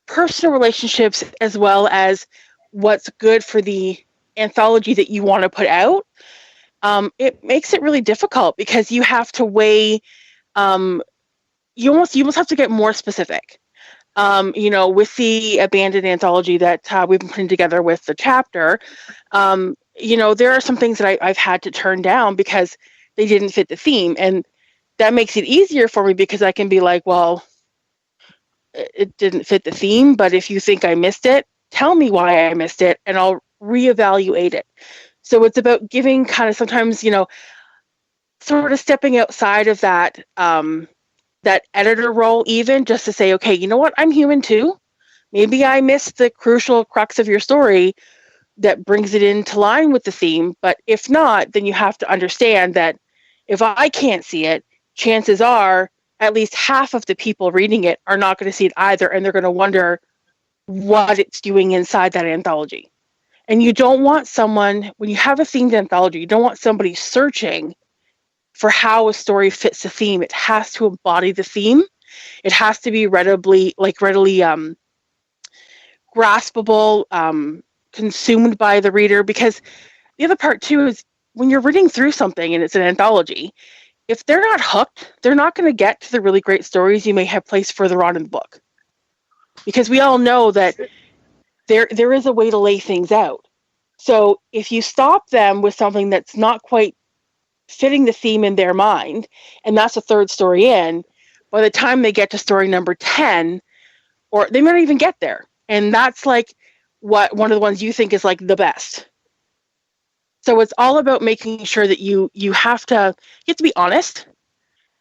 personal relationships as well as what's good for the anthology that you want to put out, it makes it really difficult because you have to weigh, you almost have to get more specific. With the Abandoned anthology that we've been putting together with the chapter, there are some things that I've had to turn down because they didn't fit the theme. And that makes it easier for me because I can be like, well, it didn't fit the theme, but if you think I missed it, tell me why I missed it and I'll reevaluate it. So it's about giving kind of sometimes, sort of stepping outside of that, that editor role, even just to say, okay, you know what? I'm human too. Maybe I missed the crucial crux of your story that brings it into line with the theme. But if not, then you have to understand that if I can't see it, chances are at least half of the people reading it are not going to see it either. And they're going to wonder what it's doing inside that anthology. And you don't want someone, when you have a themed anthology, you don't want somebody searching for how a story fits the theme. It has to embody the theme. It has to be readily graspable, consumed by the reader. Because the other part too is when you're reading through something and it's an anthology, if they're not hooked, they're not going to get to the really great stories you may have placed further on in the book. Because we all know that there is a way to lay things out. So if you stop them with something that's not quite fitting the theme in their mind, and that's a third story in, by the time they get to story number 10, or they may not even get there. And that's like what one of the ones you think is like the best. So it's all about making sure that you have to be honest,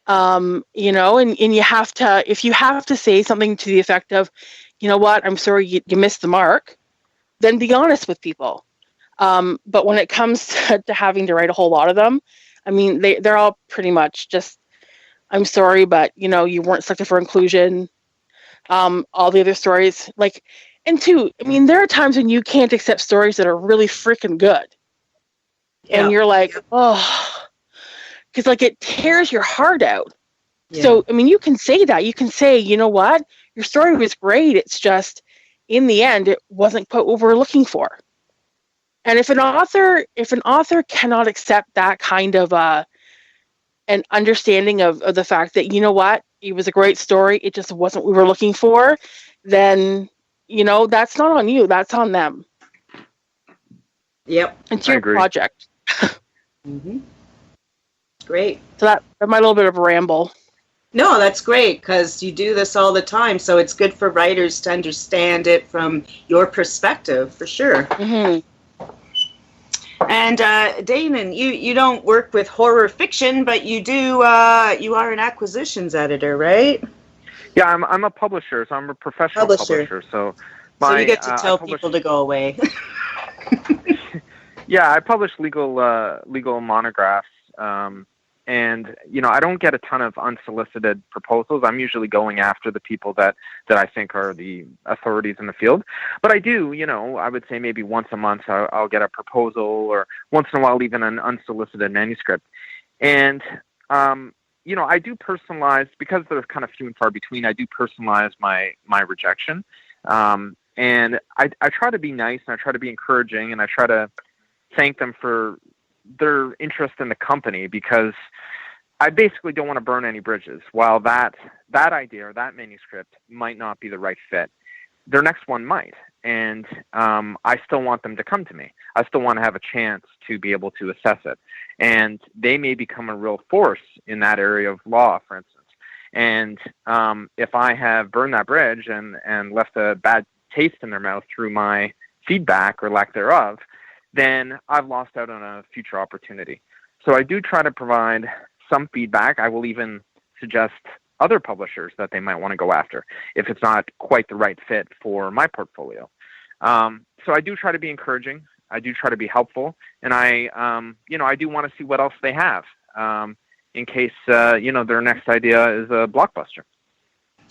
and you have to, if you have to say something to the effect of, you know what, I'm sorry you missed the mark, then be honest with people. But when it comes to having to write a whole lot of them, I mean, they're all pretty much just, I'm sorry, but you weren't selected for inclusion. All the other stories, and two, I mean, there are times when you can't accept stories that are really freaking good. And you're like, oh, because it tears your heart out. Yeah. So, I mean, you can say that. You can say, you know what? Your story was great. It's just, in the end, it wasn't quite what we're looking for. And if an author cannot accept that kind of an understanding of the fact that, you know what, it was a great story, it just wasn't what we were looking for, then, that's not on you. That's on them. Yep. It's your project. Mm-hmm. Great. So that's my little bit of a ramble. No, that's great, because you do this all the time, so it's good for writers to understand it from your perspective, for sure. Mm-hmm. And Danann, you don't work with horror fiction, but you do. You are an acquisitions editor, right? Yeah, I'm a publisher, so I'm a professional publisher. So you get to tell people to go away. Yeah, I publish legal monographs. And, I don't get a ton of unsolicited proposals. I'm usually going after the people that I think are the authorities in the field. But I do, I would say maybe once a month I'll get a proposal, or once in a while even an unsolicited manuscript. And, I do personalize, because they're kind of few and far between, I do personalize my rejection. And I try to be nice, and I try to be encouraging, and I try to thank them for their interest in the company, because I basically don't want to burn any bridges. While that idea or that manuscript might not be the right fit, their next one might. And I still want them to come to me. I still want to have a chance to be able to assess it. And they may become a real force in that area of law, for instance. And if I have burned that bridge and left a bad taste in their mouth through my feedback or lack thereof, then I've lost out on a future opportunity. So I do try to provide some feedback. I will even suggest other publishers that they might want to go after if it's not quite the right fit for my portfolio. So I do try to be encouraging. I do try to be helpful. And I do want to see what else they have in case, their next idea is a blockbuster.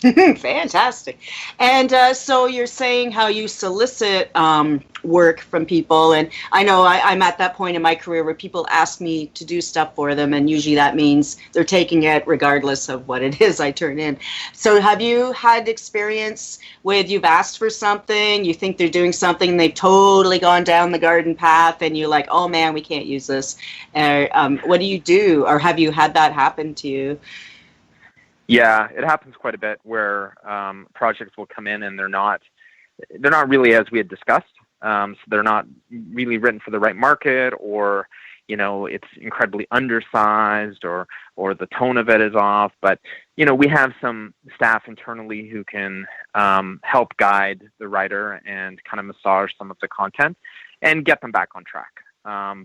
Fantastic. And so you're saying how you solicit work from people, and I know I'm at that point in my career where people ask me to do stuff for them, and usually that means they're taking it regardless of what it is I turn in. So have you had experience with, you've asked for something, you think they're doing something, and they've totally gone down the garden path, and you're like, oh man, we can't use this. What do you do? Or have you had that happen to you? Yeah, it happens quite a bit where projects will come in and they're not really as we had discussed. So they're not really written for the right market, or it's incredibly undersized, or the tone of it is off. But we have some staff internally who can help guide the writer and kind of massage some of the content and get them back on track.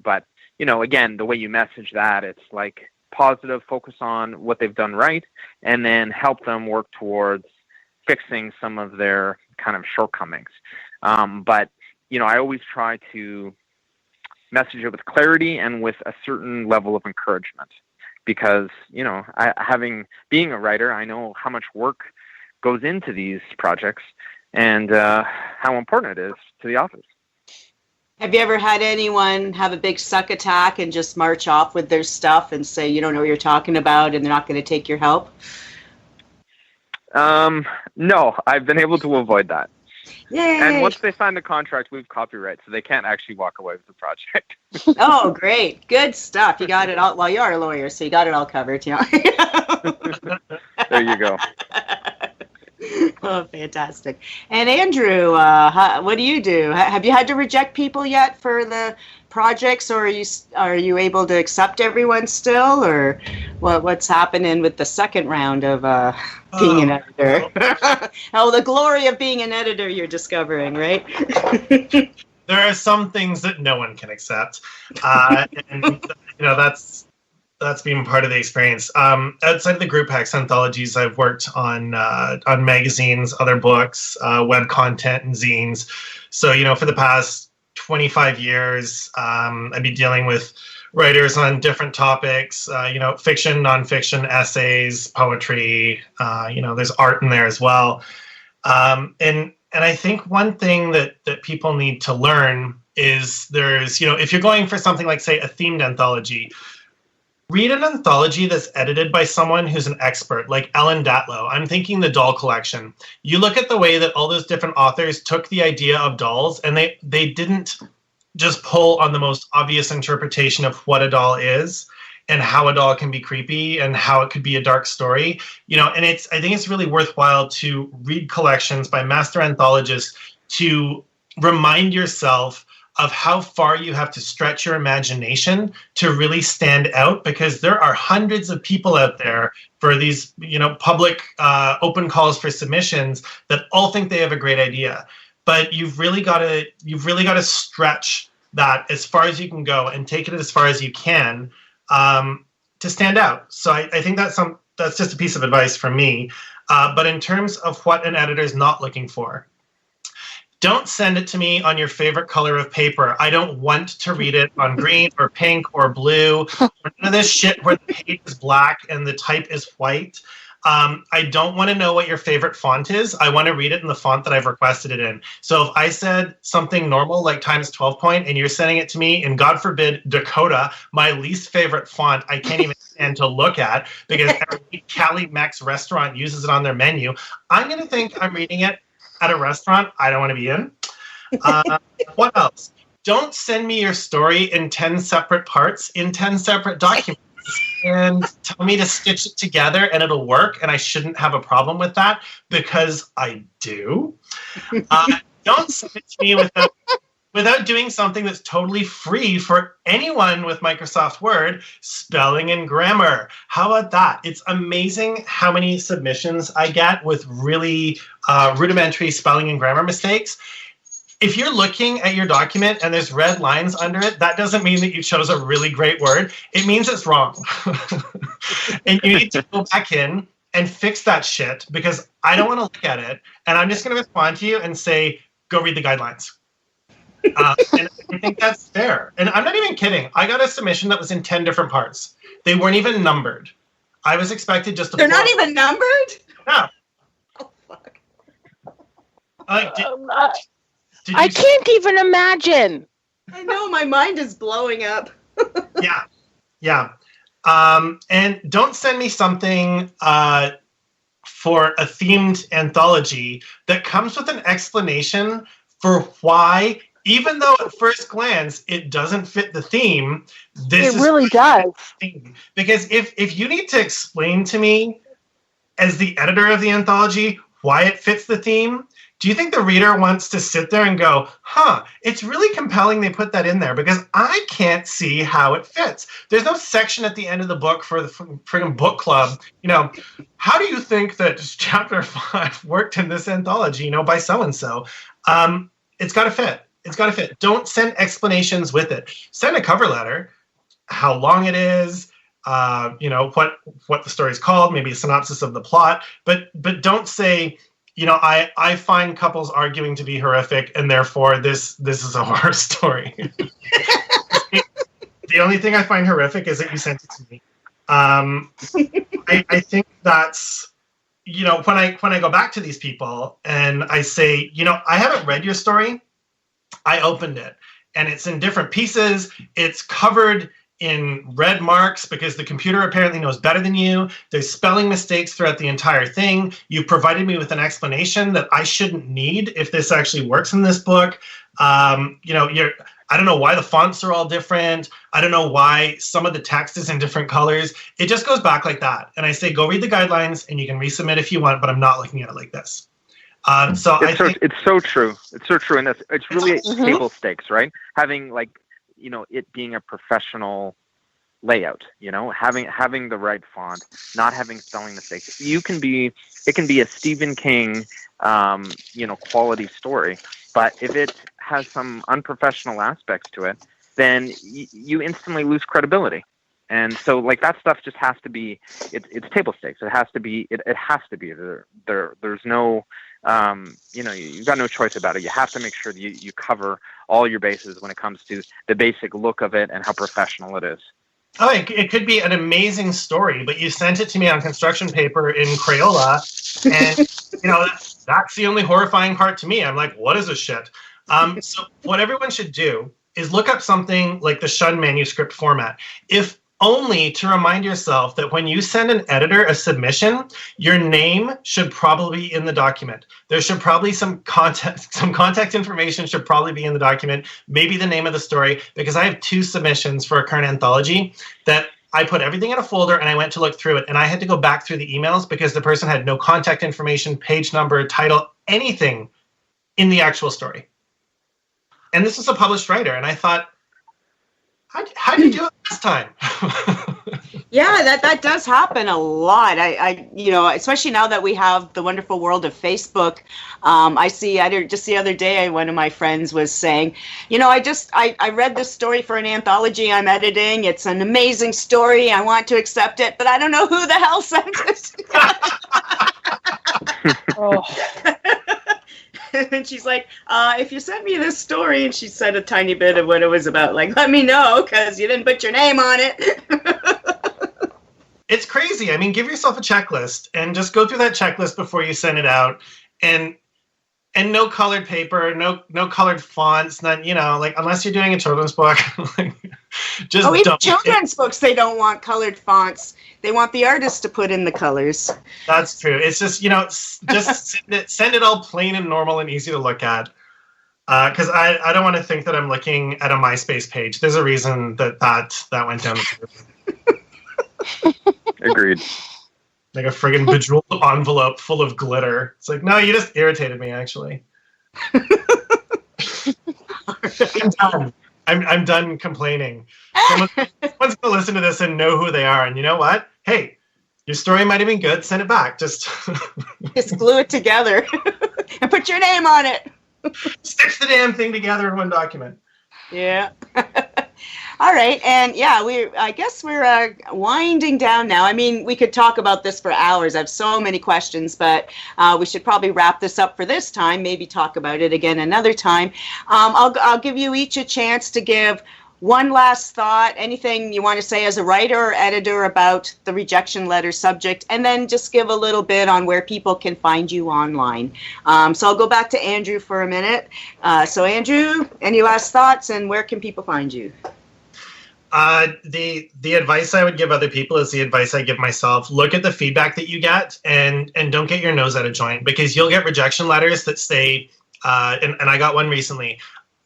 But again, the way you message that, it's like positive, focus on what they've done right, and then help them work towards fixing some of their kind of shortcomings. But I always try to message it with clarity and with a certain level of encouragement, because being a writer, I know how much work goes into these projects and how important it is to the authors. Have you ever had anyone have a big suck attack and just march off with their stuff and say, you don't know what you're talking about, and they're not going to take your help? No, I've been able to avoid that. Yay! And once they sign the contract, we have copyright, so they can't actually walk away with the project. Oh, great. Good stuff. You got it all. Well, you are a lawyer, so you got it all covered. There you go. Oh, fantastic. And Andrew, what do you do? Have you had to reject people yet for the projects, or are you able to accept everyone still, or what's happening with the second round of being an editor? Oh, the glory of being an editor you're discovering, right? There are some things that no one can accept, and that's been part of the experience. Outside of the Group X anthologies, I've worked on magazines, other books, web content, and zines. So, for the past 25 years, I've been dealing with writers on different topics, fiction, nonfiction, essays, poetry, there's art in there as well. And I think one thing that people need to learn is there's, if you're going for something like, say, a themed anthology, read an anthology that's edited by someone who's an expert, like Ellen Datlow. I'm thinking the doll collection. You look at the way that all those different authors took the idea of dolls, and they didn't just pull on the most obvious interpretation of what a doll is and how a doll can be creepy and how it could be a dark story. And I think it's really worthwhile to read collections by master anthologists to remind yourself of how far you have to stretch your imagination to really stand out, because there are hundreds of people out there for these, public open calls for submissions that all think they have a great idea. But you've really got to stretch that as far as you can go and take it as far as you can to stand out. So I think that's just a piece of advice from me. But in terms of what an editor is not looking for, don't send it to me on your favorite color of paper. I don't want to read it on green or pink or blue. None of this shit where the page is black and the type is white. I don't want to know what your favorite font is. I want to read it in the font that I've requested it in. So if I said something normal like times 12 point and you're sending it to me in, God forbid, Dakota, my least favorite font, I can't even stand to look at because every Cali Mex restaurant uses it on their menu, I'm going to think I'm reading it at a restaurant I don't want to be in. What else? Don't send me your story in 10 separate parts in 10 separate documents and tell me to stitch it together and it'll work, and I shouldn't have a problem with that because I do. Don't send it to me without doing something that's totally free for anyone with Microsoft Word, spelling and grammar. How about that? It's amazing how many submissions I get with really rudimentary spelling and grammar mistakes. If you're looking at your document and there's red lines under it, that doesn't mean that you chose a really great word. It means it's wrong. And you need to go back in and fix that shit because I don't want to look at it. And I'm just going to respond to you and say, go read the guidelines. And I think that's fair. And I'm not even kidding. I got a submission that was in 10 different parts. They weren't even numbered. I was expected just to... They're not even numbered? No. Oh, fuck. I can't even imagine. I know, my mind is blowing up. Yeah. And don't send me something for a themed anthology that comes with an explanation for why, even though at first glance it doesn't fit the theme, this it really does. Because if you need to explain to me as the editor of the anthology why it fits the theme, do you think the reader wants to sit there and go, it's really compelling they put that in there because I can't see how it fits. There's no section at the end of the book for the friggin' book club. How do you think that chapter 5 worked in this anthology, by so-and-so? It's got to fit. It's got to fit. Don't send explanations with it. Send a cover letter, how long it is, what the story's called, maybe a synopsis of the plot, but don't say, I find couples arguing to be horrific, and therefore this is a horror story. The only thing I find horrific is that you sent it to me. I think that's, when I go back to these people and I say, I haven't read your story. I opened it, and it's in different pieces. It's covered in red marks because the computer apparently knows better than you. There's spelling mistakes throughout the entire thing. You provided me with an explanation that I shouldn't need if this actually works in this book. I don't know why the fonts are all different. I don't know why some of the text is in different colors. It just goes back like that. And I say, go read the guidelines and you can resubmit if you want, but I'm not looking at it like this. It's so true. It's so true. And it's really table stakes, right? Having it being a professional layout, having the right font, not having spelling mistakes. It can be a Stephen King, quality story, but if it has some unprofessional aspects to it, then you instantly lose credibility. And so like that stuff just has to be, it's table stakes. It has to be, it has to be there. There's no, you've got no choice about it. You have to make sure that you cover all your bases when it comes to the basic look of it and how professional it is. Oh, it could be an amazing story, but you sent it to me on construction paper in Crayola, and that's the only horrifying part to me. I'm like, what is this shit? So what everyone should do is look up something like the Shun manuscript format, if only to remind yourself that when you send an editor a submission, your name should probably be in the document. There should probably some contact information should probably be in the document, maybe the name of the story, because I have 2 submissions for a current anthology that I put everything in a folder and I went to look through it, and I had to go back through the emails because the person had no contact information, page number, title, anything in the actual story. And this is a published writer, and I thought, how do you do it this time? Yeah, that does happen a lot. I especially now that we have the wonderful world of Facebook. I see, just the other day, one of my friends was saying, I read this story for an anthology I'm editing. It's an amazing story. I want to accept it, but I don't know who the hell sent it. Oh. And she's like, if you sent me this story, and she said a tiny bit of what it was about, like, let me know, because you didn't put your name on it. It's crazy. I mean, give yourself a checklist and just go through that checklist before you send it out. And no colored paper, no colored fonts, none, unless you're doing a children's book. Even children's books, they don't want colored fonts. They want the artist to put in the colors. That's true. It's just, just send it all plain and normal and easy to look at. Because I don't want to think that I'm looking at a MySpace page. There's a reason that went down the tube. Agreed. Like a friggin' bejeweled envelope full of glitter. It's like, no, you just irritated me, actually. I'm done. I'm done complaining. Someone's going to listen to this and know who they are. And you know what? Hey, your story might have been good. Send it back. Just glue it together and put your name on it. Stitch the damn thing together in one document. Yeah. All right, and yeah, I guess we're winding down now. I mean, we could talk about this for hours. I have so many questions, but we should probably wrap this up for this time. Maybe talk about it again another time. I'll give you each a chance to give one last thought, anything you want to say as a writer or editor about the rejection letter subject, and then just give a little bit on where people can find you online. So I'll go back to Andrew for a minute. So Andrew, any last thoughts, and where can people find you? The advice I would give other people is the advice I give myself. Look at the feedback that you get and don't get your nose out of joint, because you'll get rejection letters that say, and I got one recently,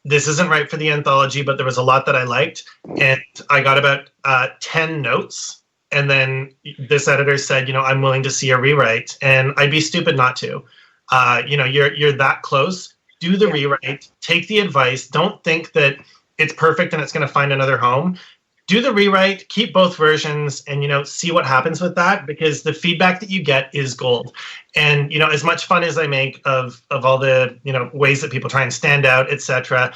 this isn't right for the anthology, but there was a lot that I liked. And I got about 10 notes. And then this editor said, I'm willing to see a rewrite. And I'd be stupid not to. You're that close. Do the rewrite. Take the advice. Don't think that it's perfect and it's going to find another home. Do the rewrite, keep both versions, and see what happens with that, because the feedback that you get is gold. And as much fun as I make of all the ways that people try and stand out, etc.,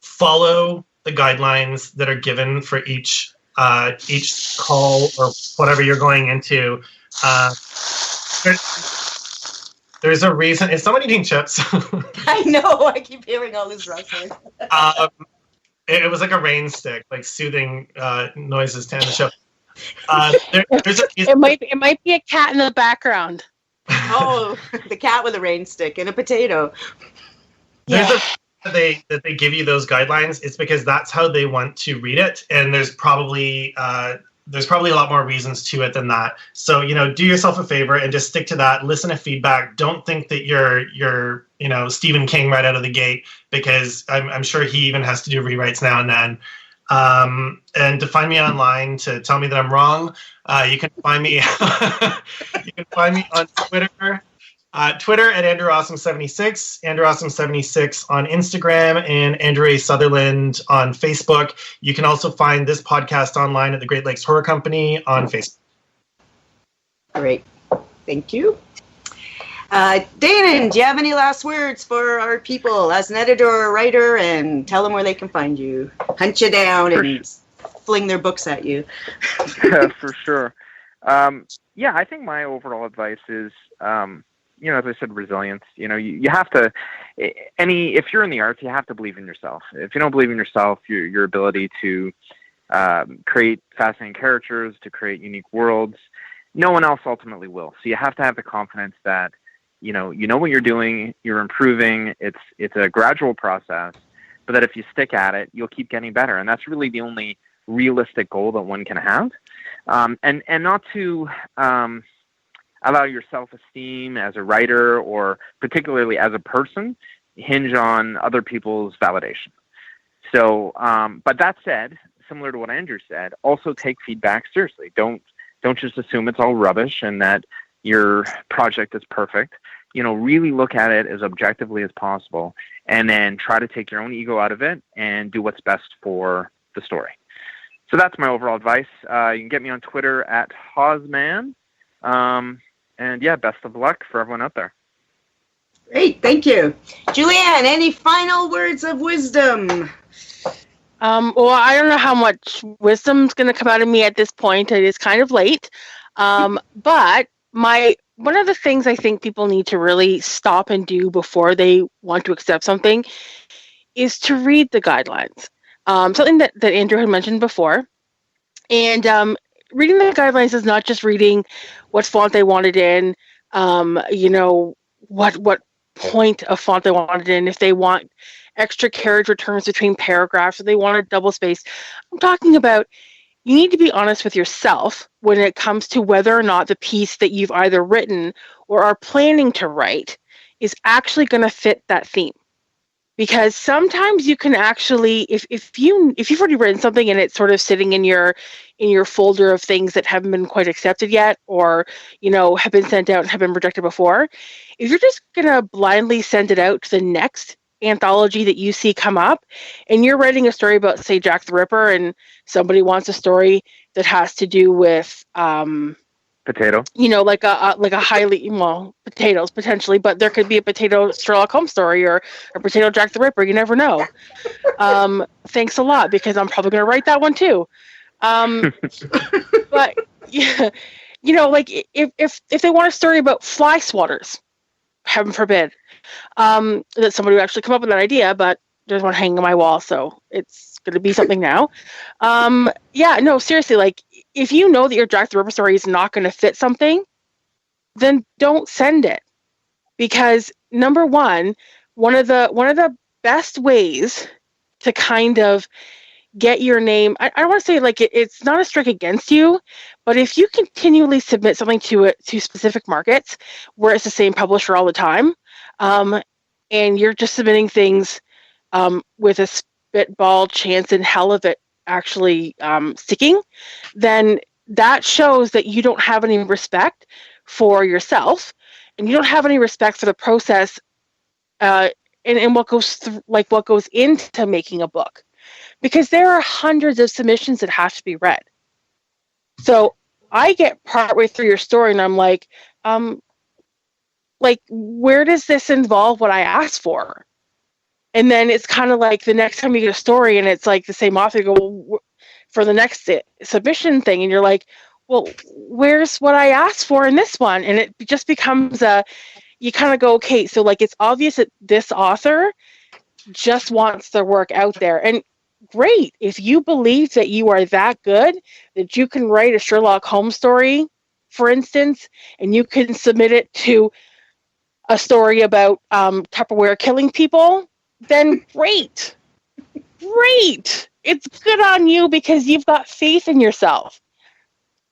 follow the guidelines that are given for each call or whatever you're going into. There's a reason. Is someone eating chips? I know. I keep hearing all this rustling. It was like a rain stick, like soothing noises to end the show. It might be a cat in the background. Oh, the cat with a rain stick and a potato. There's a reason that they give you those guidelines. It's because that's how they want to read it, and there's probably a lot more reasons to it than that. So do yourself a favor and just stick to that. Listen to feedback. Don't think that you're Stephen King right out of the gate, because I'm sure he even has to do rewrites now and then. And to find me online, to tell me that I'm wrong, you can find me on Twitter. Twitter at AndrewAwesome76, AndrewAwesome76 on Instagram, and Andrew A. Sutherland on Facebook. You can also find this podcast online at the Great Lakes Horror Company on Facebook. Great. Thank you. Danann, do you have any last words for our people as an editor or a writer, and tell them where they can find you, hunt you down, and fling their books at you. Yeah, for sure. Yeah, I think my overall advice is, as I said, resilience. You have to, if you're in the arts, you have to believe in yourself. If you don't believe in yourself, your ability to create fascinating characters, to create unique worlds, no one else ultimately will. So you have to have the confidence that, you know what you're doing, you're improving. It's a gradual process, but that if you stick at it, you'll keep getting better. And that's really the only realistic goal that one can have. And not to allow your self-esteem as a writer or particularly as a person hinge on other people's validation. So, but that said, similar to what Andrew said, also take feedback seriously. Don't just assume it's all rubbish and that your project is perfect. Really look at it as objectively as possible, and then try to take your own ego out of it and do what's best for the story. So that's my overall advice. You can get me on Twitter at Hawesman. And yeah, best of luck for everyone out there. Great, thank you. Julianne, any final words of wisdom? Well, I don't know how much wisdom's going to come out of me at this point. It is kind of late. But one of the things I think people need to really stop and do before they want to accept something is to read the guidelines. Something that Andrew had mentioned before. And reading the guidelines is not just reading what font they wanted in, what point of font they wanted in, if they want extra carriage returns between paragraphs, or they want a double space. I'm talking about you need to be honest with yourself when it comes to whether or not the piece that you've either written or are planning to write is actually going to fit that theme. Because sometimes you can actually, if you've already written something and it's sort of sitting in your folder of things that haven't been quite accepted yet, or have been sent out and have been rejected before, if you're just gonna blindly send it out to the next anthology that you see come up, and you're writing a story about, say, Jack the Ripper, and somebody wants a story that has to do with potato, like a highly, potatoes potentially, but there could be a potato Sherlock Holmes story or a potato Jack the Ripper. You never know. Thanks a lot, because I'm probably going to write that one too. But yeah, if they want a story about fly swatters, heaven forbid, that somebody would actually come up with that idea, but there's one hanging on my wall, so it's going to be something now. Seriously, if you know that your Jack the Ripper story is not going to fit something, then don't send it. Because number one of the best ways to kind of get your name, I don't want to say it's not a strike against you, but if you continually submit something to specific markets where it's the same publisher all the time, and you're just submitting things with a spitball chance in hell of it actually sticking, then that shows that you don't have any respect for yourself, and you don't have any respect for the process and what goes into making a book, because there are hundreds of submissions that have to be read. So I get partway through your story and I'm like, where does this involve what I asked for? And then it's kind of like the next time you get a story and it's like the same author, you go, for the next submission thing, and you're like, well, where's what I asked for in this one? And it just becomes you kind of go, okay, so it's obvious that this author just wants their work out there. And great, if you believe that you are that good, that you can write a Sherlock Holmes story, for instance, and you can submit it to a story about Tupperware killing people, then great. It's good on you, because you've got faith in yourself.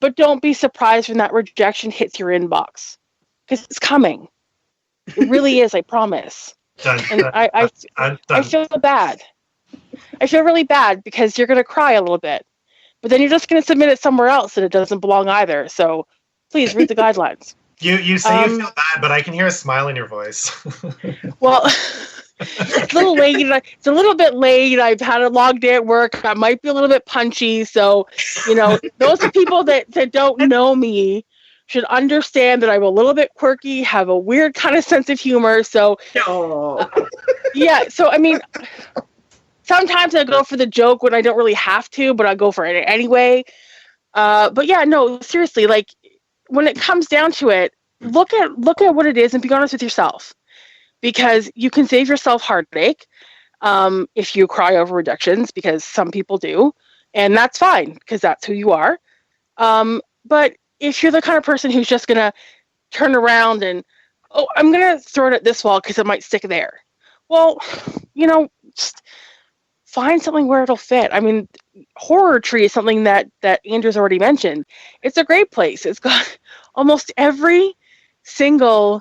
But don't be surprised when that rejection hits your inbox, because it's coming. It really is, I promise. I feel bad. I feel really bad, because you're going to cry a little bit. But then you're just going to submit it somewhere else, and it doesn't belong either. So please read the guidelines. You say you feel bad, but I can hear a smile in your voice. Well, it's a little late. It's a little bit late. I've had a long day at work. I might be a little bit punchy. So, those people that don't know me should understand that I'm a little bit quirky, have a weird kind of sense of humor. So, yeah. So, I mean, sometimes I go for the joke when I don't really have to, but I go for it anyway. But yeah, no, seriously, like when it comes down to it, look at what it is and be honest with yourself, because you can save yourself heartache if you cry over rejections, because some people do, and that's fine because that's who you are. But if you're the kind of person who's just gonna turn around and, oh, I'm gonna throw it at this wall because it might stick there. Well, just find something where it'll fit. I mean, Horror Tree is something that Andrew's already mentioned. It's a great place. It's got almost every single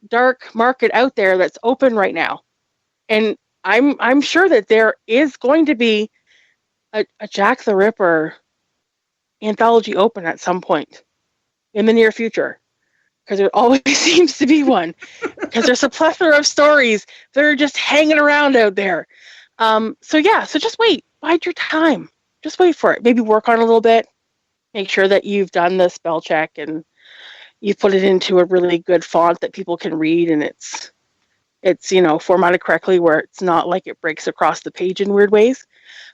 dark market out there that's open right now, and I'm sure that there is going to be a Jack the Ripper anthology open at some point in the near future, because there always seems to be one, because there's a plethora of stories that are just hanging around out there. So just wait, bide your time, just wait for it, maybe work on it a little bit, make sure that you've done the spell check and you put it into a really good font that people can read, and it's formatted correctly where it's not like it breaks across the page in weird ways.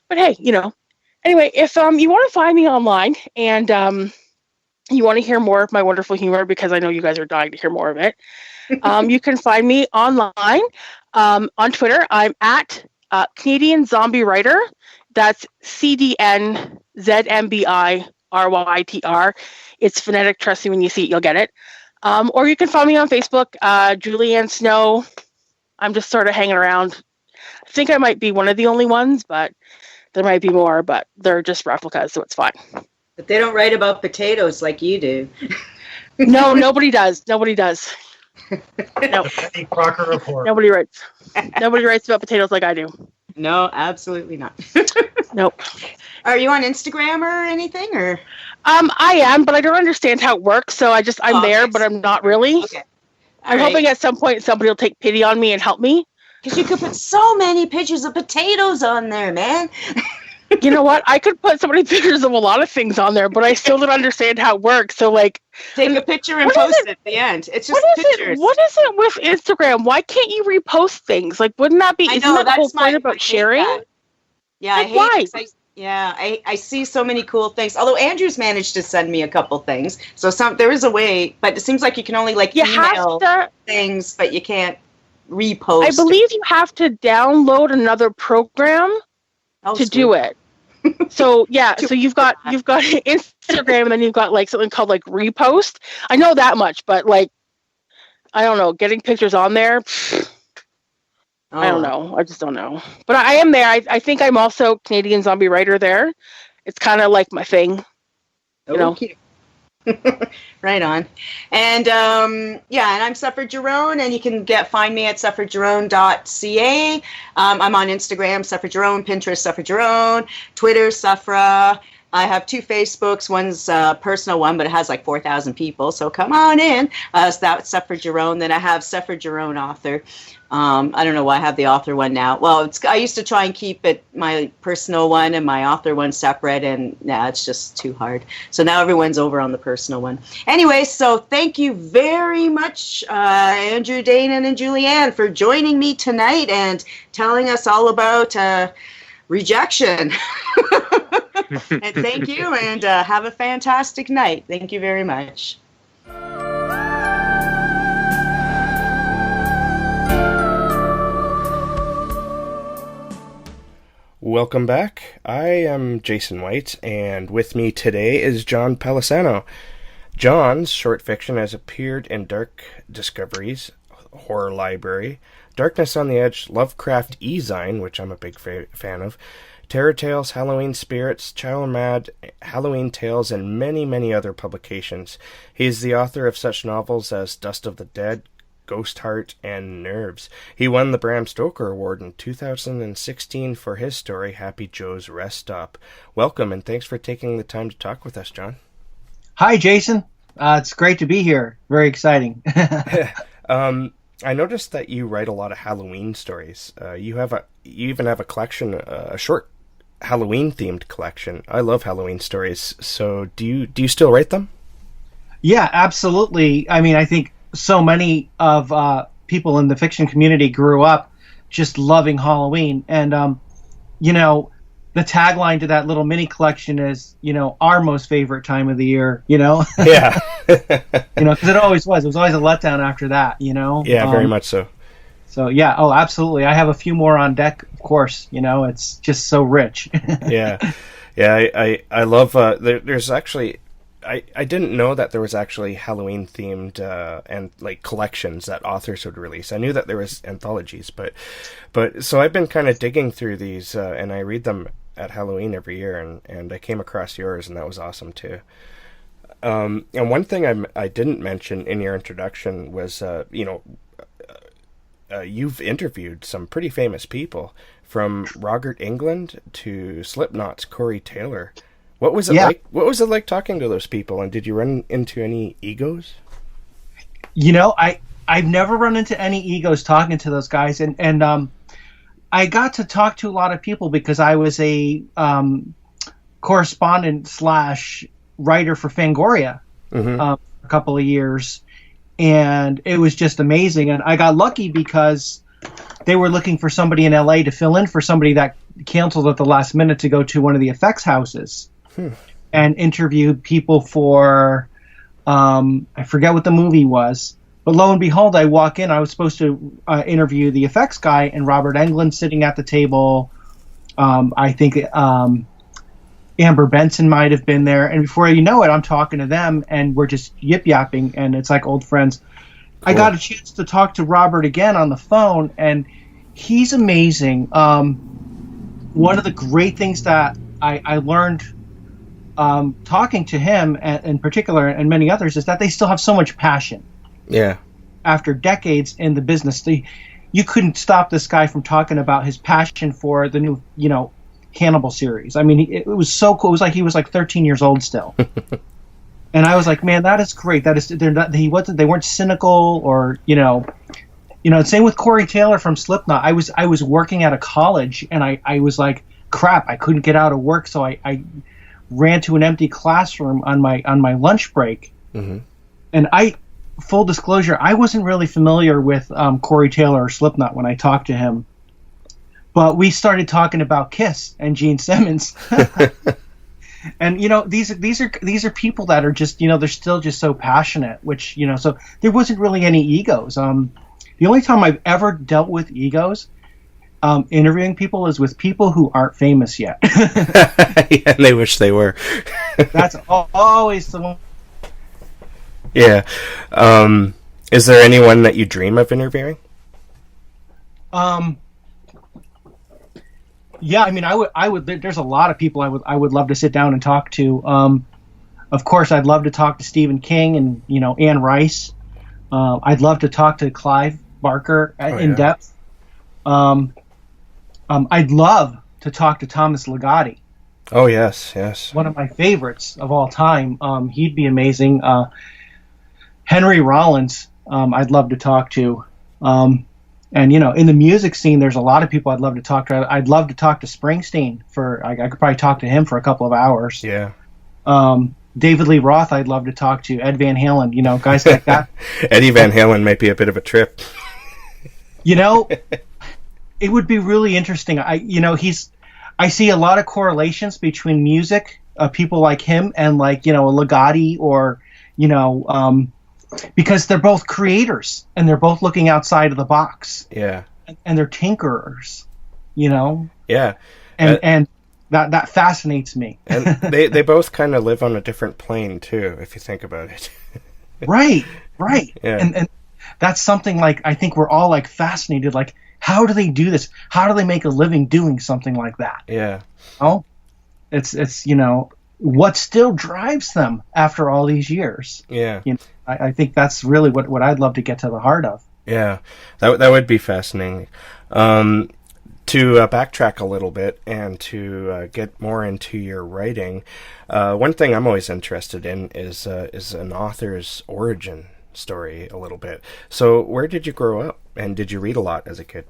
But hey, anyway, if you want to find me online and you want to hear more of my wonderful humor, because I know you guys are dying to hear more of it, you can find me online on Twitter. I'm at Canadian Zombie Writer. That's CDNZMBIRYTR. It's phonetic. Trust me, when you see it, you'll get it. Or you can find me on Facebook, Julianne Snow. I'm just sort of hanging around. I think I might be one of the only ones, but there might be more, but they're just replicas, so it's fine. But they don't write about potatoes like you do. No, nobody does. Nobody does. No. The Crocker Report. Nobody writes. Nobody writes about potatoes like I do. No, absolutely not. Nope. Are you on Instagram or anything, or? I am, but I don't understand how it works, so I'm there, but I'm not really. Okay. I'm hoping at some point somebody will take pity on me and help me. Because you could put so many pictures of potatoes on there, man. You know what? I could put so many pictures of a lot of things on there, but I still don't understand how it works. So, like, take a picture and post it at the end. It's just pictures. What is it with Instagram? Why can't you repost things? Like, wouldn't that be? Isn't that the whole point about sharing? Yeah, like, why? I see so many cool things. Although Andrew's managed to send me a couple things, so there is a way, but it seems like you can only email things, but you can't repost. I believe you have to download another program to do it. So so you've got Instagram, and then you've got like something called like Repost. I know that much, but like I don't know, getting pictures on there. I don't know. I just don't know. But I am there. I think I'm also Canadian Zombie Writer there. It's kind of like my thing. You know. Right on. And and I'm Sephera Giron, and you can find me at sepheragiron.ca. I'm on Instagram, Sephera Giron, Pinterest, Sephera Giron, Twitter, Sephera. I have 2 Facebooks. One's a personal one, but it has like 4,000 people, so come on in. So that's Sephera Giron. Then I have Sephera Giron Author. I don't know why I have the author one now. Well, I used to try and keep my personal one and my author one separate, and it's just too hard. So now everyone's over on the personal one. Anyway, so thank you very much, Andrew, Danann, and Julianne, for joining me tonight and telling us all about rejection. And thank you, and have a fantastic night. Thank you very much. Welcome back. I am Jason White, and with me today is John Palisano. John's short fiction has appeared in Dark Discoveries, Horror Library, Darkness on the Edge, Lovecraft E-Zine, which I'm a big fan of, Terror Tales, Halloween Spirits, Child Mad, Halloween Tales, and many, many other publications. He is the author of such novels as Dust of the Dead, Ghost Heart, and Nerves. He won the Bram Stoker Award in 2016 for his story, Happy Joe's Rest Stop. Welcome, and thanks for taking the time to talk with us, John. Hi, Jason. It's great to be here. Very exciting. I noticed that you write a lot of Halloween stories. You even have a collection, a short Halloween-themed collection. I love Halloween stories. So do you still write them? Yeah, absolutely. I mean, I think so many of people in the fiction community grew up just loving Halloween, and the tagline to that little mini collection is, our most favorite time of the year, Yeah. because it always was. It was always a letdown after that, Yeah, very much so. So, yeah, oh, absolutely. I have a few more on deck, of course. It's just so rich. Yeah. Yeah, I love, there's actually, I didn't know that there was actually Halloween themed and like collections that authors would release. I knew that there was anthologies, but so I've been kind of digging through these and I read them at Halloween every year, and I came across yours, and that was awesome too. And one thing I didn't mention in your introduction was, you've interviewed some pretty famous people, from Robert Englund to Slipknot's Corey Taylor. What was it like? What was it like talking to those people? And did you run into any egos? I've never run into any egos talking to those guys, and I got to talk to a lot of people because I was a correspondent / writer for Fangoria a couple of years, and it was just amazing. And I got lucky because they were looking for somebody in LA to fill in for somebody that canceled at the last minute to go to one of the effects houses and interviewed people for I forget what the movie was. But lo and behold, I walk in. I was supposed to interview the effects guy, and Robert Englund sitting at the table. I think Amber Benson might have been there. And before you know it, I'm talking to them, and we're just yip-yapping, and it's like old friends. Cool. I got a chance to talk to Robert again on the phone, and he's amazing. One of the great things that I learned talking to him in particular, and many others, is that they still have so much passion. Yeah. After decades in the business, you couldn't stop this guy from talking about his passion for the new, Hannibal series. I mean, it was so cool. It was like he was like 13 years old still. And I was like, man, that is great. That is, they weren't cynical or, same with Corey Taylor from Slipknot. I was working at a college, and I was like, crap, I couldn't get out of work, so I ran to an empty classroom on my lunch break. Mm-hmm. And full disclosure, I wasn't really familiar with Corey Taylor or Slipknot when I talked to him, but we started talking about Kiss and Gene Simmons. And these are people that are just they're still just so passionate, which so there wasn't really any egos. The only time I've ever dealt with egos interviewing people is with people who aren't famous yet. Yeah, and they wish they were. That's always the one. Yeah. Is there anyone that you dream of interviewing? Yeah, I mean, I would. There's a lot of people I would love to sit down and talk to. Of course, I'd love to talk to Stephen King and Anne Rice. I'd love to talk to Clive Barker in depth. I'd love to talk to Thomas Ligotti. Oh yes. One of my favorites of all time. He'd be amazing. Henry Rollins, I'd love to talk to. And, in the music scene, there's a lot of people I'd love to talk to. I'd love to talk to Springsteen I could probably talk to him for a couple of hours. Yeah. David Lee Roth, I'd love to talk to. Ed Van Halen, guys like that. Eddie Van Halen might be a bit of a trip. It would be really interesting. I see a lot of correlations between music, people like him, and a Ligotti or, because they're both creators and they're both looking outside of the box. Yeah. And they're tinkerers, Yeah. And that fascinates me. And they both kind of live on a different plane too, if you think about it. Right. Yeah. And that's something I think we're all fascinated. How do they do this? How do they make a living doing something like that? Yeah. It's what still drives them after all these years. Yeah. I think that's really what I'd love to get to the heart of. Yeah, that would be fascinating. To backtrack a little bit and to get more into your writing, one thing I'm always interested in is an author's origin story a little bit. So where did you grow up, and did you read a lot as a kid?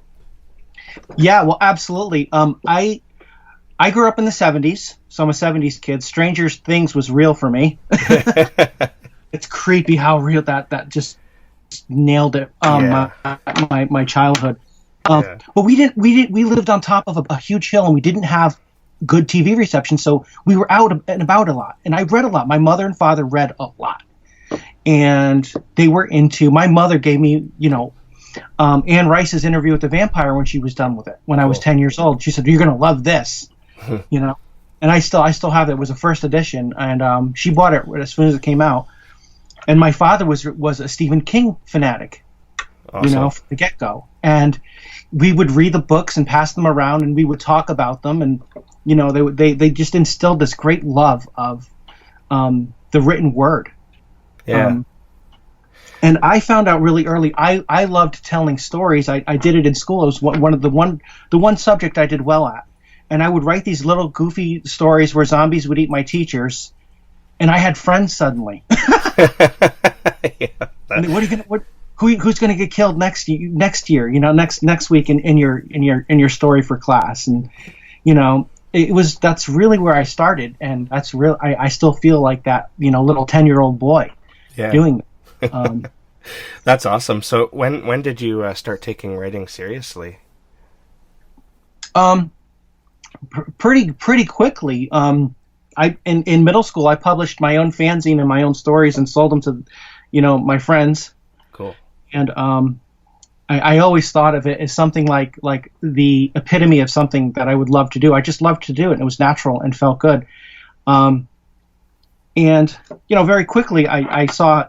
Yeah, well, absolutely. I grew up in the 70s, so I'm a 70s kid. Stranger Things was real for me. It's creepy how real that just nailed it. My childhood. But we lived on top of a huge hill, and we didn't have good TV reception, so we were out and about a lot. And I read a lot. My mother and father read a lot, and they were into. My mother gave me, Anne Rice's Interview with the Vampire when she was done with it. When I was 10 years old, she said, "You're going to love this," And I still have it. It was a first edition, and she bought it as soon as it came out. And my father was a Stephen King fanatic, Awesome. from the get-go. And we would read the books and pass them around, and we would talk about them. And they just instilled this great love of the written word. Yeah. And I found out really early. I loved telling stories. I did it in school. It was the one subject I did well at. And I would write these little goofy stories where zombies would eat my teachers, and I had friends suddenly. Who's going to get killed next year? Next week in your story for class, and that's really where I started, and that's real. I still feel like that little 10-year-old boy doing it. That's awesome. So when did you start taking writing seriously? Pretty quickly. In middle school, I published my own fanzine and my own stories and sold them to, my friends. Cool. And I always thought of it as something like the epitome of something that I would love to do. I just loved to do it, and it was natural and felt good. And very quickly I saw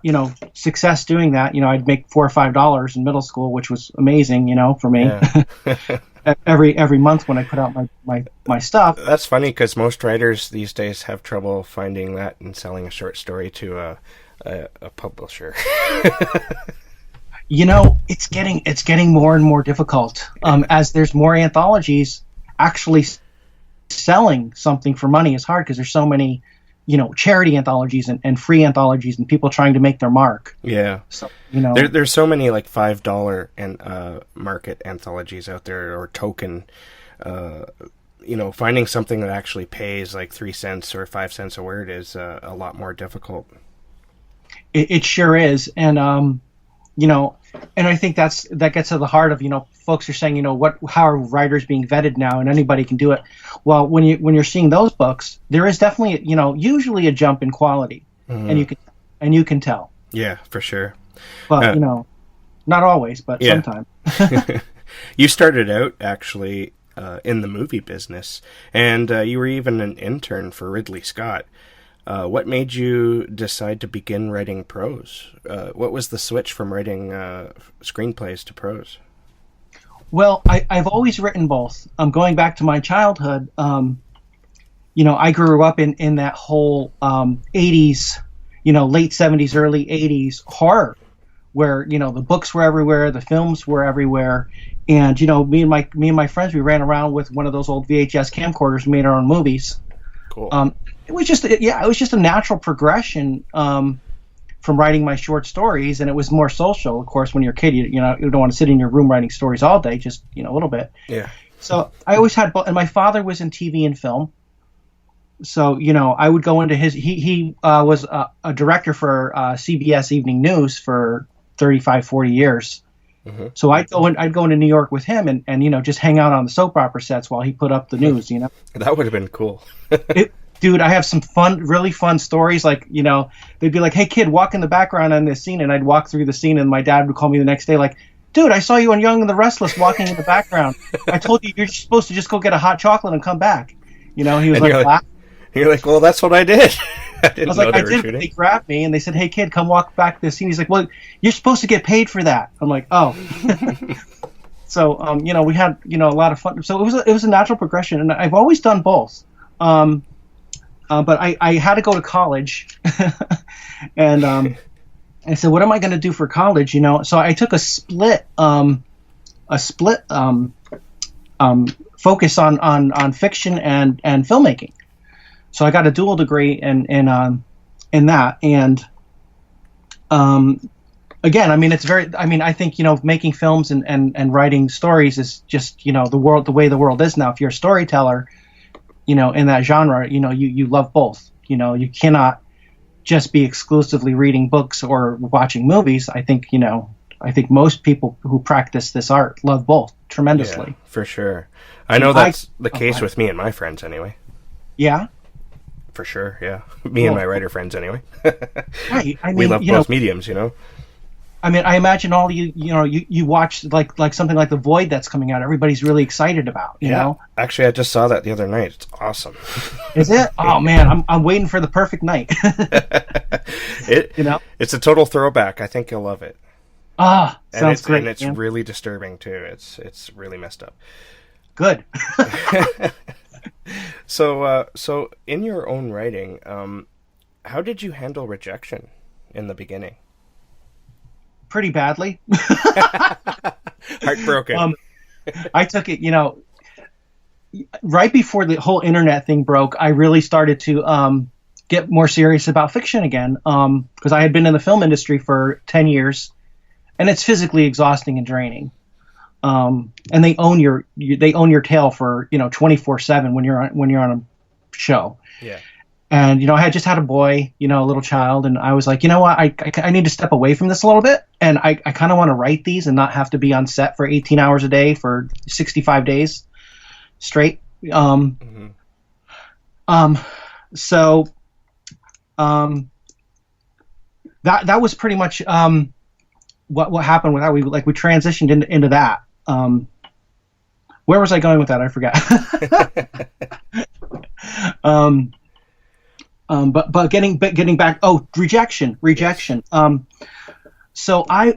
success doing that. I'd make $4 or $5 in middle school, which was amazing, for me. Yeah. every month when I put out my stuff. That's funny because most writers these days have trouble finding that and selling a short story to a publisher. It's getting more and more difficult as there's more anthologies. Actually selling something for money is hard because there's so many charity anthologies and free anthologies and people trying to make their mark. Yeah. So, there's so many like $5 and market anthologies out there, or token, finding something that actually pays like 3 cents or 5 cents a word is a lot more difficult. It sure is. And, and I think that gets to the heart of, folks are saying, how are writers being vetted now and anybody can do it. Well, when you're seeing those books, there is definitely, usually a jump in quality, and you can tell. Yeah, for sure. But, not always, but sometimes. You started out actually in the movie business, and you were even an intern for Ridley Scott. What made you decide to begin writing prose? What was the switch from writing screenplays to prose? Well, I've always written both. Going back to my childhood, I grew up in that whole 80s, late 70s, early 80s horror, where the books were everywhere, the films were everywhere, and me and my friends, we ran around with one of those old VHS camcorders, made our own movies. Cool. It was just a natural progression from writing my short stories, and it was more social. Of course, when you're a kid, you don't want to sit in your room writing stories all day, just a little bit. Yeah. So I always had both, and my father was in TV and film. So I would go into his. He was a director for CBS Evening News for 35, 40 years. Mm-hmm. So I'd go into New York with him and just hang out on the soap opera sets while he put up the news. That would have been cool. Dude, I have some really fun stories. Like, they'd be like, "Hey, kid, walk in the background on this scene," and I'd walk through the scene, and my dad would call me the next day, like, "Dude, I saw you on Young and the Restless walking in the background. I told you you're supposed to just go get a hot chocolate and come back." He was like, "You're like, well, that's what I did." I didn't know they were shooting. They grabbed me and they said, "Hey, kid, come walk back to the scene." He's like, "Well, you're supposed to get paid for that." I'm like, "Oh." So, we had a lot of fun. So it was a natural progression, and I've always done both. But I had to go to college, and I said, "What am I going to do for college?" So I took a split focus on fiction and filmmaking. So I got a dual degree in that, and again, it's very. I think making films and writing stories is just the way the world is now. If you're a storyteller, in that genre, you love both. You cannot just be exclusively reading books or watching movies. I think most people who practice this art love both. tremendously. Yeah, for sure. I know that's the case with me and my friends anyway. Yeah? For sure, yeah. Me and my writer friends anyway. Right. I mean, we love both mediums, you know? I mean, I imagine all you watch like something like The Void that's coming out. Everybody's really excited about, you know? Actually, I just saw that the other night. It's awesome. Is it? Oh man, I'm waiting for the perfect night. It's a total throwback. I think you'll love it. Sounds great. And it's really disturbing too. It's really messed up. Good. So in your own writing, how did you handle rejection in the beginning? Pretty badly. Heartbroken. I took it, right before the whole internet thing broke, I really started to get more serious about fiction again, because I had been in the film industry for 10 years, and it's physically exhausting and draining. And they own your tail for 24/7 when you're on a show. Yeah. And I had just had a boy, a little child, and I was like, you know what, I need to step away from this a little bit, and I kind of want to write these and not have to be on set for 18 hours a day for 65 days straight. So that was pretty much what happened with that. We transitioned into that. Where was I going with that? I forgot. But getting back. Oh, rejection. So I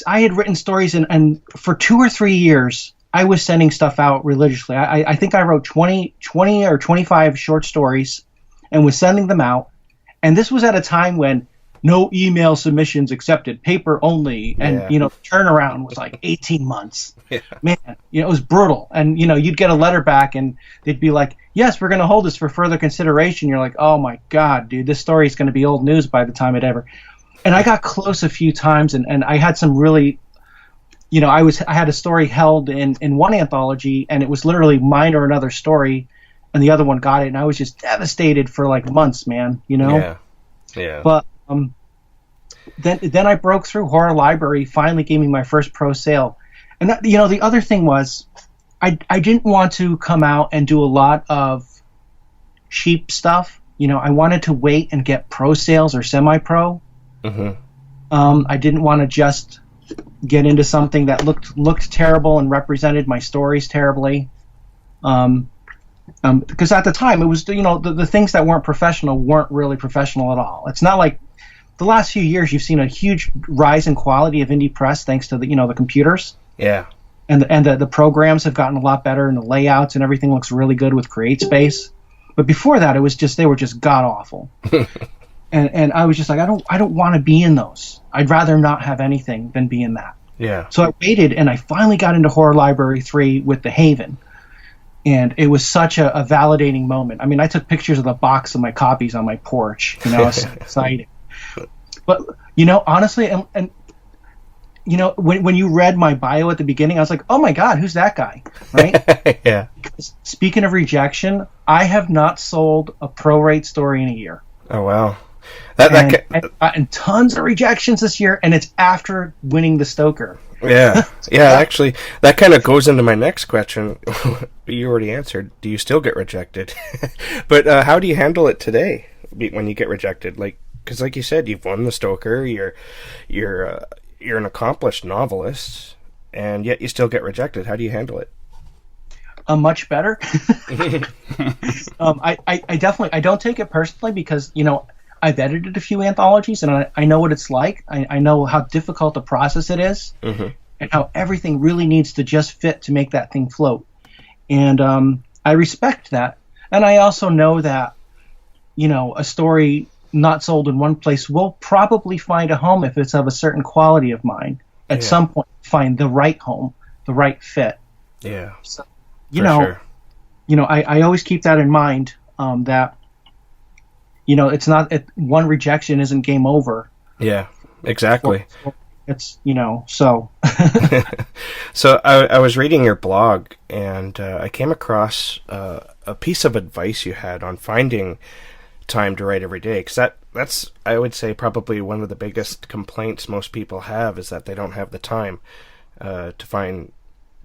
had written stories, and for 2 or 3 years I was sending stuff out religiously. I think I wrote 20 or 25 short stories and was sending them out. And this was at a time when no email submissions accepted, paper only, and turnaround was like 18 months. Yeah. Man, it was brutal. And you'd get a letter back and they'd be like, yes, we're going to hold this for further consideration. You're like, oh my God, dude, this story is going to be old news by the time it ever. And I got close a few times, and I had some really, I had a story held in one anthology, and it was literally mine or another story, and the other one got it, and I was just devastated for like months, man. Yeah. But then I broke through. Horror Library finally gave me my first pro sale, and that, the other thing was, I didn't want to come out and do a lot of cheap stuff. I wanted to wait and get pro sales or semi-pro. I didn't want to just get into something that looked terrible and represented my stories terribly. Because at the time it was, the things that weren't professional weren't really professional at all. It's not like the last few years you've seen a huge rise in quality of indie press thanks to the computers. Yeah. And the programs have gotten a lot better, and the layouts and everything looks really good with CreateSpace. But before that, they were just god awful. And I was just like, I don't want to be in those. I'd rather not have anything than be in that. Yeah. So I waited, and I finally got into Horror Library 3 with The Haven. And it was such a validating moment. I mean, I took pictures of the box of my copies on my porch. I was so excited. But, honestly, and when you read my bio at the beginning, I was like, oh my God, who's that guy? Right? Yeah. Because speaking of rejection, I have not sold a pro-rate story in a year. Oh, wow. I've gotten tons of rejections this year, and it's after winning the Stoker. Yeah. Yeah, actually, that kind of goes into my next question. You already answered. Do you still get rejected? But how do you handle it today when you get rejected? Because like you said, you've won the Stoker. You're an accomplished novelist, and yet you still get rejected. How do you handle it? Much better. I definitely, I don't take it personally because, I've edited a few anthologies, and I know what it's like. I know how difficult the process it is, and how everything really needs to just fit to make that thing float. And I respect that. And I also know that, a story not sold in one place will probably find a home if it's of a certain quality of mine. At some point, find the right home, the right fit. Yeah. So, sure. I always keep that in mind, that, it's not, one rejection isn't game over. Yeah, exactly. It's, so. So I was reading your blog, and I came across a piece of advice you had on finding time to write every day, because that's, I would say, probably one of the biggest complaints most people have, is that they don't have the time to find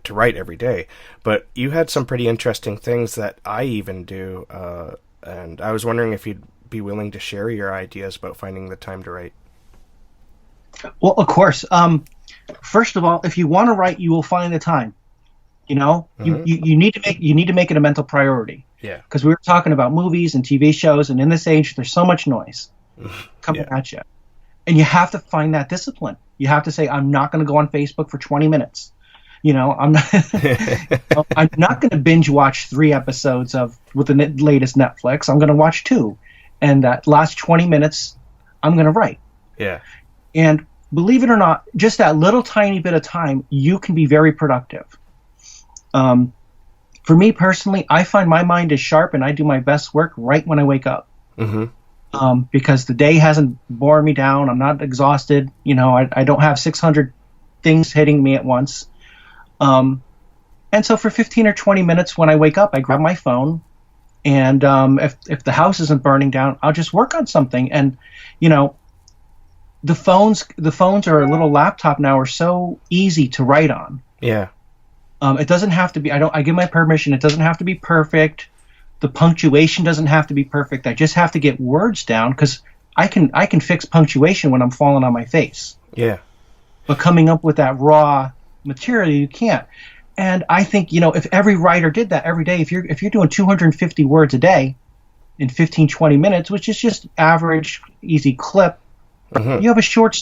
to write every day. But you had some pretty interesting things that I even do, and I was wondering if you'd be willing to share your ideas about finding the time to write. Well, of course. First of all, if you want to write, you will find the time. You know, you need to make it a mental priority. Yeah. Because we were talking about movies and TV shows, and in this age, there's so much noise coming at you, and you have to find that discipline. You have to say, I'm not going to go on Facebook for 20 minutes. You know, I'm not going to binge watch 3 episodes with the latest Netflix. I'm going to watch 2, and that last 20 minutes, I'm going to write. Yeah. And believe it or not, just that little tiny bit of time, you can be very productive. For me personally, I find my mind is sharp and I do my best work right when I wake up. Because the day hasn't worn me down. I'm not exhausted. You know, I don't have 600 things hitting me at once. And so for 15 or 20 minutes when I wake up, I grab my phone, and if the house isn't burning down, I'll just work on something. And, you know, the phones or a little laptop now are so easy to write on. Yeah. It doesn't have to be. I give my permission. It doesn't have to be perfect. The punctuation doesn't have to be perfect. I just have to get words down, because I can fix punctuation when I'm falling on my face. Yeah. But coming up with that raw material, you can't. And I think, you know, if every writer did that every day, if you're doing 250 words a day in 15, 20 minutes, which is just average, easy clip, you have a short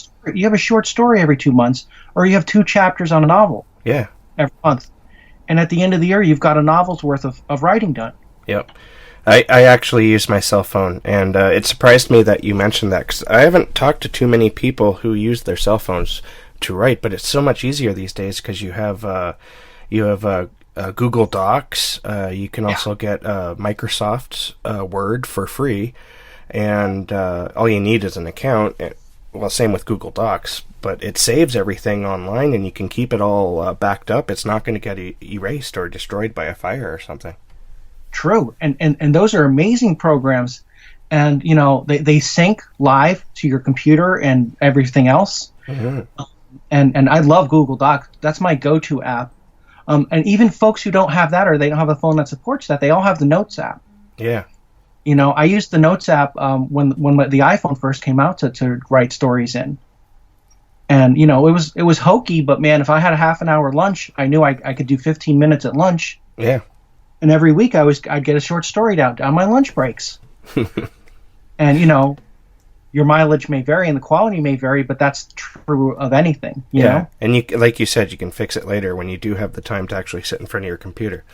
story every 2 months, or you have 2 chapters on a novel. Yeah. Every month. And at the end of the year, you've got a novel's worth of writing done. Yep. I actually use my cell phone, and it surprised me that you mentioned that, because I haven't talked to too many people who use their cell phones to write, but it's so much easier these days because you have Google Docs. You can also get Microsoft Word for free, and all you need is an account. Well, same with Google Docs, but it saves everything online, and you can keep it all backed up. It's not going to get erased or destroyed by a fire or something. True, and those are amazing programs, and you know they sync live to your computer and everything else. And I love Google Docs. That's my go-to app. And even folks who don't have that, or they don't have a phone that supports that, they all have the Notes app. Yeah. You know, I used the Notes app when the iPhone first came out to write stories in. And, you know, it was hokey, but man, if I had a half an hour lunch, I knew I could do 15 minutes at lunch. Yeah. And every week I'd get a short story down on my lunch breaks. And, you know, your mileage may vary and the quality may vary, but that's true of anything, you know? And you, like you said, you can fix it later when you do have the time to actually sit in front of your computer.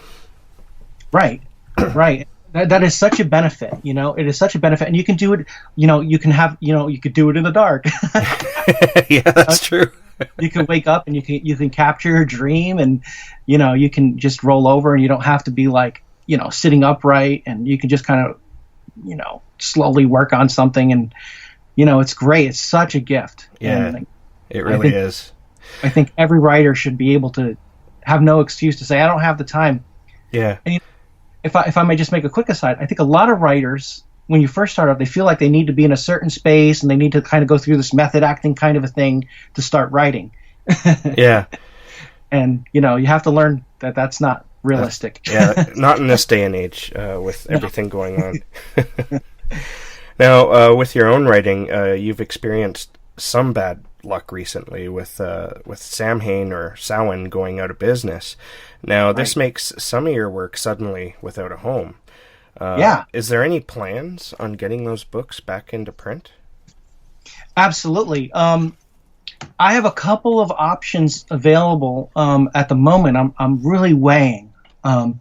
Right. Right. That is such a benefit, you know. It is such a benefit, and you can do it. You know, you could do it in the dark. Yeah, that's true. You can wake up and you can capture your dream, and you know you can just roll over, and you don't have to be like sitting upright, and you can just kind of slowly work on something, and it's great. It's such a gift. Yeah, and it really is. I think every writer should be able to have no excuse to say I don't have the time. Yeah. And if I may just make a quick aside, I think a lot of writers, when you first start out, they feel like they need to be in a certain space and they need to kind of go through this method acting kind of a thing to start writing. Yeah. And, you have to learn that that's not realistic. Yeah, not in this day and age with everything going on. Now, with your own writing, you've experienced some bad luck recently with Samhain or Samhain going out of business. Now, this makes some of your work suddenly without a home. Is there any plans on getting those books back into print? Absolutely. I have a couple of options available at the moment. I'm really weighing. I've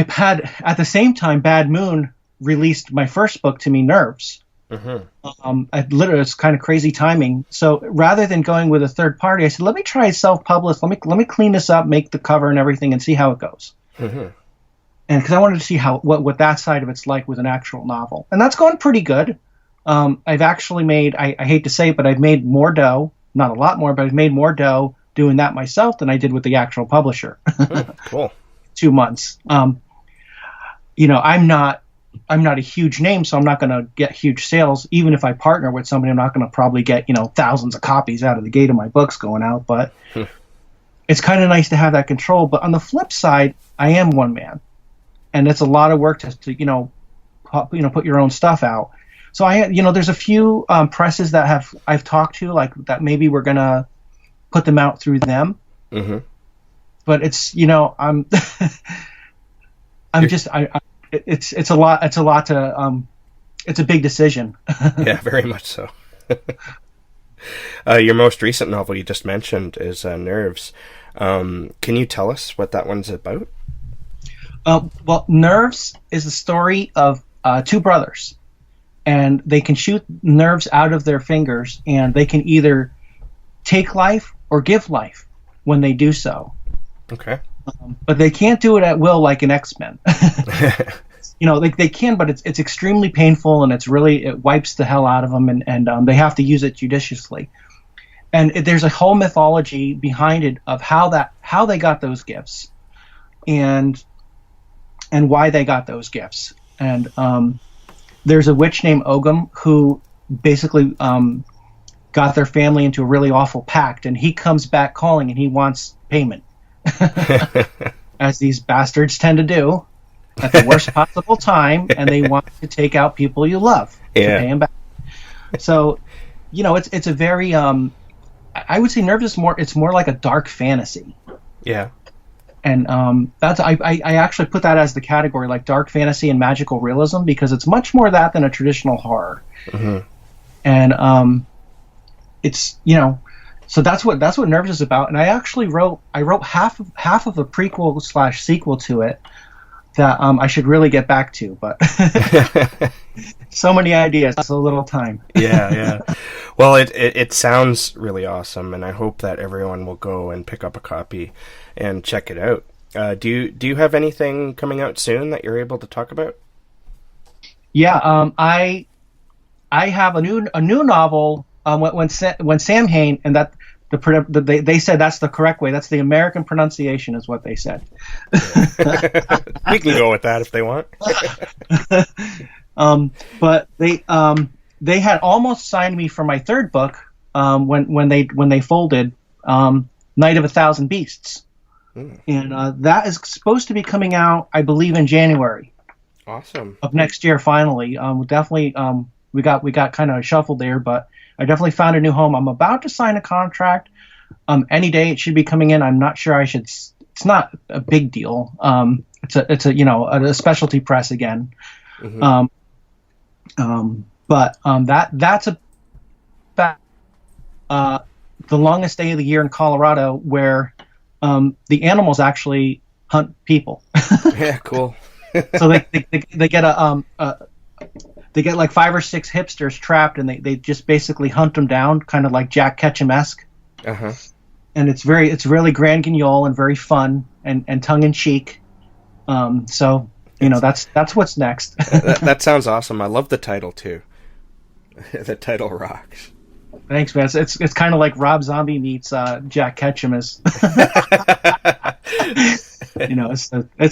had, at the same time, Bad Moon released my first book to me, Nerves. Mm-hmm. It's kind of crazy timing. So rather than going with a third party, I said, let me try self-publish. Let me clean this up, make the cover and everything, and see how it goes. Mm-hmm. And because I wanted to see what that side of it's like with an actual novel, and that's going pretty good. I've actually made, I hate to say it, but I've made more dough, not a lot more, but I've made more dough doing that myself than I did with the actual publisher. Cool. 2 months. I'm not a huge name, so I'm not going to get huge sales. Even if I partner with somebody, I'm not going to probably get, thousands of copies out of the gate of my books going out. But it's kind of nice to have that control. But on the flip side, I am one man, and it's a lot of work to put your own stuff out. So there's a few presses that I've talked to, like that maybe we're gonna put them out through them. Mm-hmm. But it's it's a lot to it's a big decision. Yeah, very much so. Your most recent novel you just mentioned is Nerves. Can you tell us what that one's about? Well, Nerves is the story of two brothers, and they can shoot nerves out of their fingers, and they can either take life or give life when they do so. Okay. But they can't do it at will like an X-Men. They can, but it's extremely painful, and it wipes the hell out of them, and they have to use it judiciously. And there's a whole mythology behind it of how they got those gifts, and why they got those gifts. And there's a witch named Ogum who basically got their family into a really awful pact, and he comes back calling, and he wants payment, as these bastards tend to do at the worst possible time, and they want to take out people you love to pay them back. So, it's a very I would say Nerves is more like a dark fantasy. Yeah. And that's I actually put that as the category, like dark fantasy and magical realism, because it's much more that than a traditional horror. Mm-hmm. And it's so that's what Nerves is about. And I actually wrote half of a prequel / sequel to it that I should really get back to, but so many ideas, so little time. Yeah. Well, it sounds really awesome, and I hope that everyone will go and pick up a copy and check it out. Do you have anything coming out soon that you're able to talk about? Yeah, I have a new novel. When Sam Hain, and that they said that's the correct way. That's the American pronunciation, is what they said. We can go with that if they want. But they had almost signed me for my third book when they folded, Night of a Thousand Beasts, and that is supposed to be coming out, I believe, in January. Awesome. Of next year, finally. Definitely, we got kind of shuffled there, but I definitely found a new home. I'm about to sign a contract. Any day it should be coming in. I'm not sure I should. It's not a big deal. It's a specialty press again. Mm-hmm. But that's the longest day of the year in Colorado, where the animals actually hunt people. Yeah, cool. So they get they get like 5 or 6 hipsters trapped, and they just basically hunt them down, kind of like Jack Ketchum-esque. Uh-huh. And it's really grand guignol and very fun and tongue in cheek. So that's what's next. that sounds awesome. I love the title too. The title rocks. Thanks, man. It's kind of like Rob Zombie meets Jack Ketchum. It's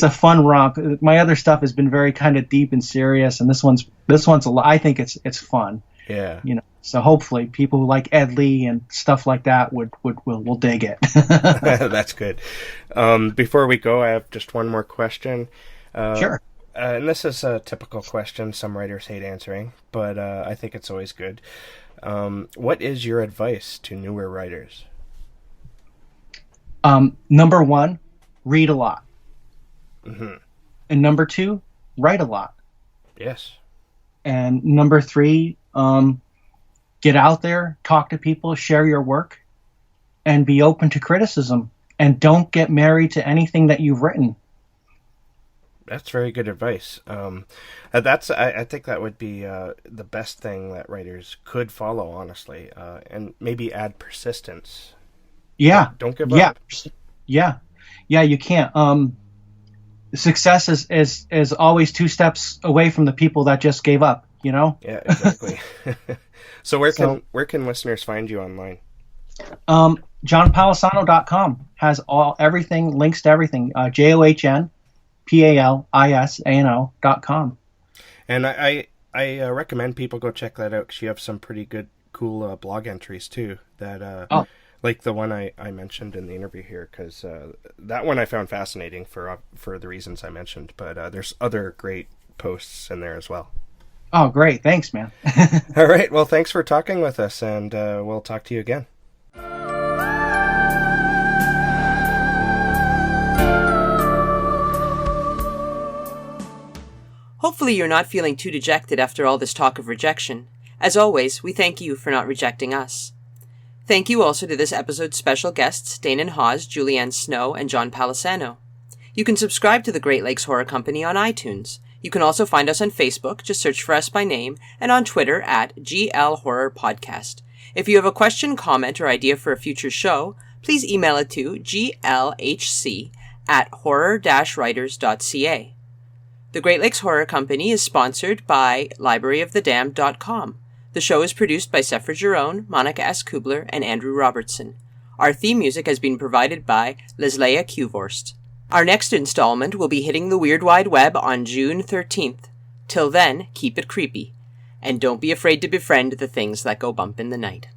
a fun romp. My other stuff has been very kind of deep and serious, and this one's a lot. I think it's fun. Yeah. So hopefully people who like Ed Lee and stuff like that will dig it. That's good. Before we go, I have just one more question. Sure. And this is a typical question some writers hate answering, but I think it's always good. What is your advice to newer writers? Number 1, read a lot. Mm-hmm. And number 2, write a lot. Yes. And number 3, get out there, talk to people, share your work, and be open to criticism. And don't get married to anything that you've written. That's very good advice. I think that would be the best thing that writers could follow, honestly, and maybe add persistence. Yeah. Don't give up. Yeah. You can't. Success is always 2 steps away from the people that just gave up. Yeah, exactly. So where can listeners find you online? JohnPalisano.com has everything, links to everything. JohnPalisano.com. And I recommend people go check that out, because you have some pretty good, cool blog entries too that like the one I mentioned in the interview here, because that one I found fascinating for the reasons I mentioned, but there's other great posts in there as well. Oh, great. Thanks, man. All right. Well, thanks for talking with us, and we'll talk to you again. Hopefully you're not feeling too dejected after all this talk of rejection. As always, we thank you for not rejecting us. Thank you also to this episode's special guests, Danann Hawes, Julianne Snow, and John Palisano. You can subscribe to the Great Lakes Horror Company on iTunes. You can also find us on Facebook, just search for us by name, and on Twitter at GL Horror Podcast. If you have a question, comment, or idea for a future show, please email it to glhc@horror-writers.ca. The Great Lakes Horror Company is sponsored by libraryofthedamned.com. The show is produced by Sephera Giron, Monica S. Kuebler, and Andrew Robertson. Our theme music has been provided by Leslea Keurvorst. Our next installment will be hitting the Weird Wide Web on June 13th. Till then, keep it creepy. And don't be afraid to befriend the things that go bump in the night.